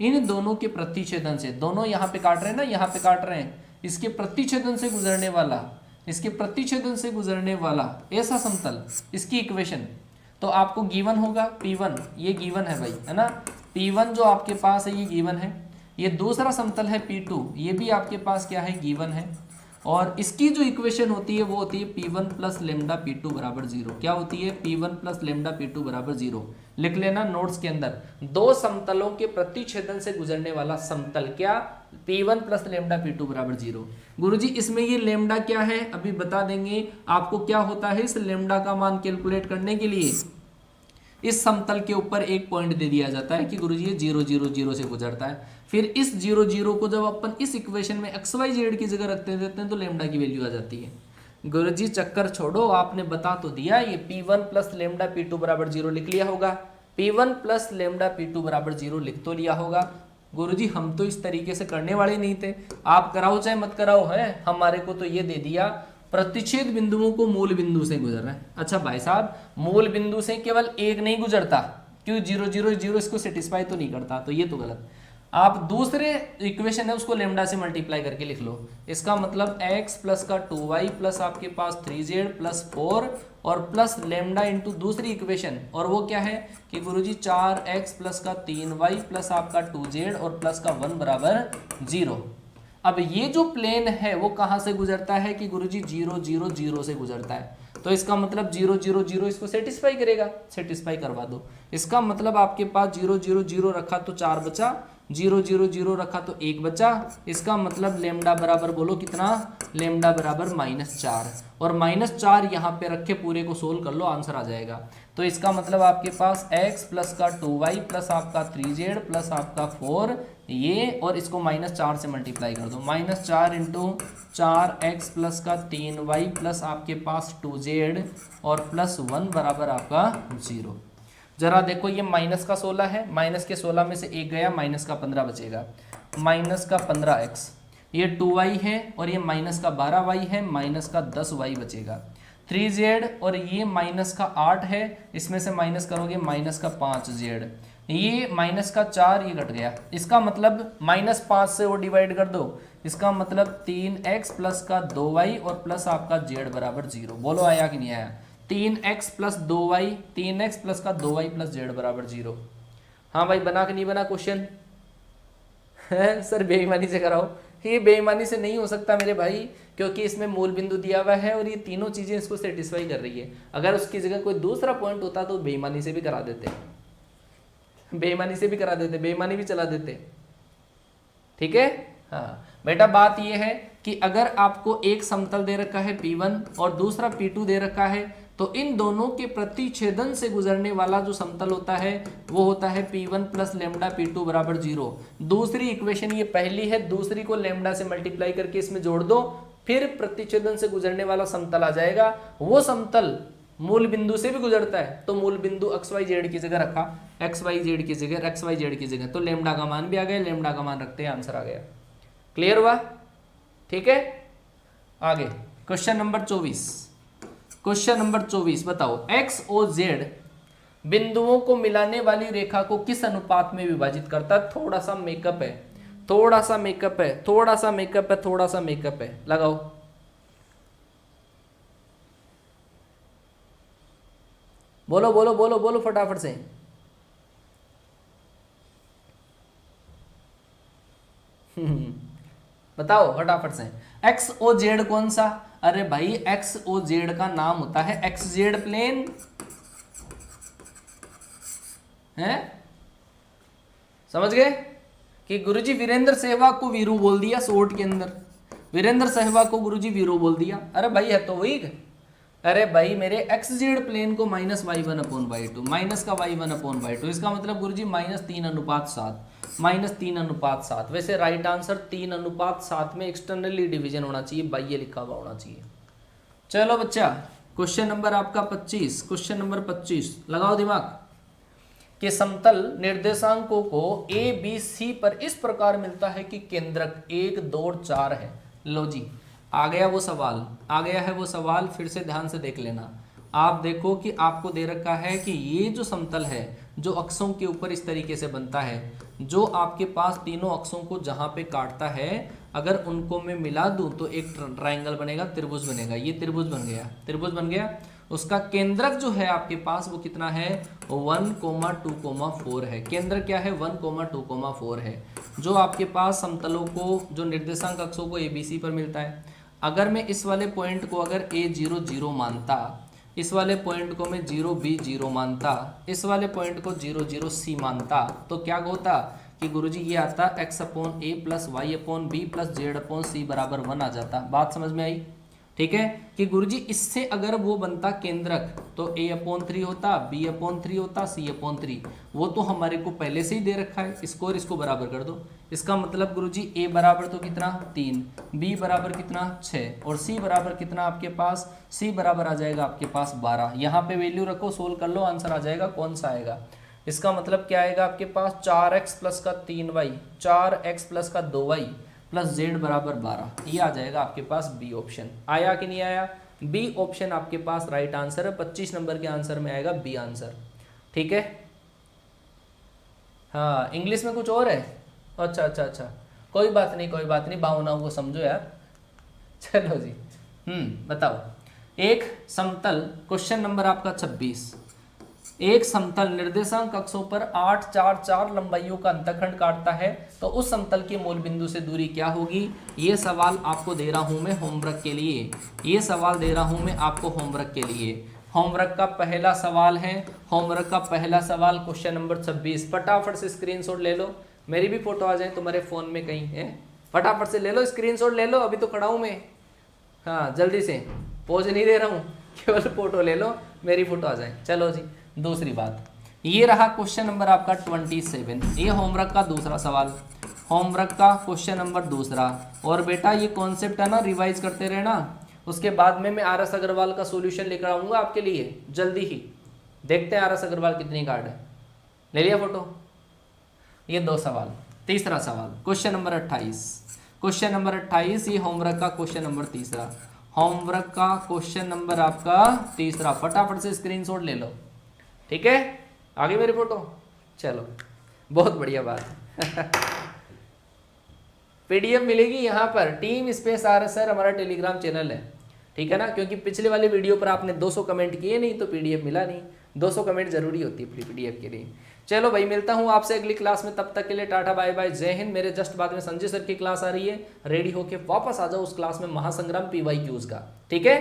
Speaker 1: इन दोनों के प्रतिच्छेदन से, दोनों यहाँ पे काट रहे हैं ना, यहाँ पे काट रहे हैं, इसके प्रतिच्छेदन से गुजरने वाला, इसके प्रतिच्छेदन से गुजरने वाला ऐसा समतल, इसकी इक्वेशन तो आपको गिवन होगा P1, ये गिवन है भाई, है ना। P1 जो आपके पास है ये गिवन है, ये दूसरा समतल है P2, ये भी आपके पास क्या है गिवन है, और इसकी जो इक्वेशन होती है वो होती है P1 प्लस लेमडा P2 बराबर 0। क्या होती है P1 प्लस लेमडा P2 बराबर 0, लिख लेना नोट्स के अंदर। दो समतलों के प्रतिच्छेदन से गुजरने वाला समतल क्या, P1 प्लस लेमडा P2 बराबर 0। गुरुजी इसमें ये लेमडा क्या है अभी बता देंगे आपको। क्या होता है, इस लेमडा का मान कैलकुलेट करने के लिए इस समतल के ऊपर एक पॉइंट दे दिया जाता है कि गुरुजी ये 0 0 0 से गुजरता है। फिर इस 0 0 को जब अपन इस इक्वेशन में XYZ की जगह रखते देते हैं तो लेमडा की वैल्यू आ जाती है। गुरुजी चक्कर छोड़ो, आपने बता तो दिया, ये P1 प्लस लेमडा P2 बराबर 0 लिख लिया होगा, P1 प्लस लेमडा P2 बराबर 0 लिख तो लिया होगा। गुरुजी हम तो इस तरीके से करने वाले नहीं थे, आप कराओ चाहे मत कराओ, है हमारे को तो ये दे दिया प्रतिच्छेद बिंदुओं को मूल बिंदु से गुजर रहा है। अच्छा भाई साहब, मूल बिंदु से केवल एक नहीं गुजरता, क्यों 0 0 0 इसको सेटिस्फाई तो नहीं करता, तो ये तो गलत। आप दूसरे इक्वेशन है उसको लेमडा से मल्टीप्लाई करके लिख लो, इसका मतलब x प्लस का 2y प्लस आपके पास 3z प्लस 4 और प्लस लेमडा इंटू दूसरी इक्वेशन, और वो क्या है कि गुरुजी 4x प्लस का 3y प्लस आपका 2z और प्लस का 1 बराबर 0। अब ये जो प्लेन है वो कहाँ से गुजरता है कि गुरुजी 0 0 0 से गुजरता है, तो इसका मतलब 0 0 0 इसको सेटिस्फाई करेगा, सेटिस्फाई करवा दो। इसका मतलब आपके पास 0 0 0 रखा तो 4 बचा, 0 0 0 रखा तो 1 बचा। इसका मतलब लेमडा बराबर बोलो कितना, लेमडा बराबर -4, और -4 यहाँ पे रखे पूरे को सोल्व कर लो, आंसर आ जाएगा। तो इसका मतलब आपके पास x प्लस का 2y प्लस आपका 3z प्लस आपका 4 ये, और इसको -4 से मल्टीप्लाई कर दो, -4 इंटू 4x प्लस का 3y प्लस आपके पास 2z और प्लस 1 बराबर आपका 0। जरा देखो ये माइनस का 16 है, माइनस के 16 में से 1 गया, माइनस का 15 बचेगा, माइनस का 15x, ये 2y है और ये माइनस का 12y है, माइनस का 10y बचेगा, 3z और ये माइनस का 8 है, इसमें से माइनस करोगे माइनस का 5z, ये माइनस का 4, ये घट गया। इसका मतलब -5 से वो डिवाइड कर दो, इसका मतलब 3x प्लस का 2y और प्लस आपका z बराबर 0। बोलो आया कि नहीं आया? 3x plus 2y, 3x plus का 2y प्लस z बराबर 0। हाँ भाई, बना कि नहीं बना क्वेश्चन? सर बेईमानी से कराओ, ये बेईमानी से नहीं हो सकता मेरे भाई, क्योंकि इसमें मूल बिंदु दिया हुआ है और ये तीनों चीजें इसको सेटिस्फाई कर रही है। अगर उसकी जगह कोई दूसरा पॉइंट होता तो बेईमानी से भी करा देते, बेईमानी से भी करा देते, बेईमानी भी चला देते। ठीक है, हाँ बेटा, बात यह है कि अगर आपको एक समतल दे रखा है P1 और दूसरा P2 दे रखा है, तो इन दोनों के प्रतिच्छेदन से गुजरने वाला जो समतल होता है वो होता है P1 प्लस लेमडा P2 बराबर 0। दूसरी इक्वेशन ये पहली है, दूसरी को लेमडा से मल्टीप्लाई करके इसमें जोड़ दो, फिर प्रतिच्छेदन से गुजरने वाला समतल आ जाएगा। वो समतल मूल बिंदु से भी गुजरता है, तो मूल बिंदु XYZ की जगह रखा, XYZ की जगह XYZ की जगह, तो लेमडा का मान भी आ गया, लेमडा का मान रखते हैं, आंसर आ गया। क्लियर हुआ? ठीक है, आगे क्वेश्चन नंबर 24। क्वेश्चन नंबर 24 बताओ, x और z बिंदुओं को मिलाने वाली रेखा को किस अनुपात में विभाजित करता है? थोड़ा सा मेकअप है, थोड़ा सा मेकअप है, थोड़ा सा मेकअप है, थोड़ा सा मेकअप है, लगाओ। बोलो बोलो बोलो बोलो फटाफट से। बताओ फटाफट से। एक्स ओ जेड कौन सा? अरे भाई एक्स ओ जेड का नाम होता है एक्स जेड प्लेन है। समझ गए कि गुरुजी वीरेंद्र सहवाग को वीरू बोल दिया शॉर्ट के अंदर, वीरेंद्र सहवाग को गुरुजी वीरू बोल दिया। अरे भाई है तो वही। अरे भाई मेरे एक्स जेड प्लेन को -y1/2 माइनस का y1/2, इसका मतलब गुरुजी -3:7, -3:7। वैसे राइट आंसर 3:7 में एक्सटर्नली डिवीजन होना चाहिए, बाह्य लिखा हुआ होना चाहिए। चलो बच्चा, क्वेश्चन नंबर आपका 25, क्वेश्चन नंबर 25 लगाओ दिमाग। कि समतल निर्देशांकों को a b c पर इस प्रकार मिलता है कि केंद्रक 1 2 और 4 है। लो जी, आ गया वो सवाल, आ गया है वो सवाल, फिर से ध्यान से देख लेना। आप देखो कि आपको दे रखा है कि ये जो समतल है जो अक्षों के ऊपर इस तरीके से बनता है, जो आपके पास तीनों अक्षों को जहाँ पे काटता है, अगर उनको मैं मिला दूं तो एक ट्रायंगल बनेगा, त्रिभुज बनेगा। ये त्रिभुज बन गया, त्रिभुज बन गया। उसका केंद्रक जो है आपके पास वो कितना है? 1,2,4 है। केंद्र क्या है? 1,2,4 है, जो आपके पास समतलों को, जो निर्देशांक अक्षों को ABC पर मिलता है। अगर मैं इस वाले पॉइंट को अगर A0 0 मानता, इस वाले पॉइंट को मैं 0B 0 मानता, इस वाले पॉइंट को 0 0 C मानता, तो क्या होता कि गुरुजी ये आता x/a plus y/b plus z/c बराबर 1 आ जाता। बात समझ में आई? ठीक है कि गुरुजी इससे अगर वो बनता केंद्रक तो a/3 होता, b/3 होता, c/3। वो तो हमारे को पहले से ही दे रखा है, इसको और इसको बराबर कर दो। इसका मतलब गुरुजी a बराबर तो कितना 3, b बराबर कितना 6 और c बराबर कितना आपके पास? c बराबर आ जाएगा आपके पास 12। यहाँ पे वैल्यू रखो, सोल्व कर लो, आंसर आ जाएगा। कौन सा आएगा? इसका मतलब क्या आएगा आपके पास? 4x प्लस का 3y, 4x प्लस का 2y प्लस z बराबर 12। ये आ जाएगा आपके पास बी ऑप्शन। आया कि नहीं आया? बी ऑप्शन आपके पास राइट आंसर है। 25 नंबर के आंसर में आएगा बी आंसर। ठीक है, हाँ इंग्लिश में कुछ और है? अच्छा अच्छा अच्छा, कोई बात नहीं, कोई बात नहीं, भावनाओं को समझो यार। चलो जी, बताओ। एक समतल, क्वेश्चन नंबर आपका 26, एक समतल निर्देशांक अक्षों पर 8 4 4 लंबाइयों का अंतःखंड काटता है, तो उस समतल के मूल बिंदु से दूरी क्या होगी? ये सवाल आपको दे रहा हूं मैं होमवर्क के लिए, ये सवाल दे रहा हूं मैं आपको होमवर्क के लिए। होमवर्क का पहला सवाल है, होमवर्क का पहला सवाल क्वेश्चन नंबर 26। फटाफट से स्क्रीनशॉट ले लो, मेरी भी फोटो आ जाए तुम्हारे फ़ोन में कहीं है, फटाफट से ले लो स्क्रीनशॉट ले लो, अभी तो खड़ा हूँ मैं। हाँ जल्दी से, पोज नहीं दे रहा हूँ, केवल फोटो ले लो, मेरी फोटो आ जाए। चलो जी दूसरी बात, ये रहा क्वेश्चन नंबर आपका 27, ये होमवर्क का दूसरा सवाल, होमवर्क का क्वेश्चन नंबर दूसरा। और बेटा ये कॉन्सेप्ट है ना, रिवाइज करते रहना, उसके बाद में मैं आर.एस. अग्रवाल का सॉल्यूशन लेकर आऊँगा आपके लिए जल्दी ही। देखते हैं आर.एस. अग्रवाल कितनी कार्ड है। ले लिया फोटो? ये 2 सवाल। तीसरा सवाल क्वेश्चन नंबर 28, क्वेश्चन नंबर 28 ये होमवर्क का क्वेश्चन नंबर तीसरा, होमवर्क का क्वेश्चन नंबर आपका तीसरा, फटाफट से स्क्रीनशॉट ले लो। ठीक है, आगे मेरी फोटो, चलो बहुत बढ़िया बात। पीडीएफ मिलेगी यहाँ पर, टीम स्पेस आर.एस. सर हमारा टेलीग्राम चैनल है, ठीक है ना, क्योंकि पिछले वाले वीडियो पर आपने 200 कमेंट किए नहीं तो पीडीएफ मिला नहीं, 200 कमेंट जरूरी होती है पीडीएफ के लिए। चलो भाई मिलता हूँ आपसे अगली क्लास में, तब तक के लिए टाटा बाय बाय, जय हिंद। मेरे जस्ट बाद में संजय सर की क्लास आ रही है, रेडी होके वापस आ जाओ उस क्लास में, महासंग्राम PYQs का, ठीक है।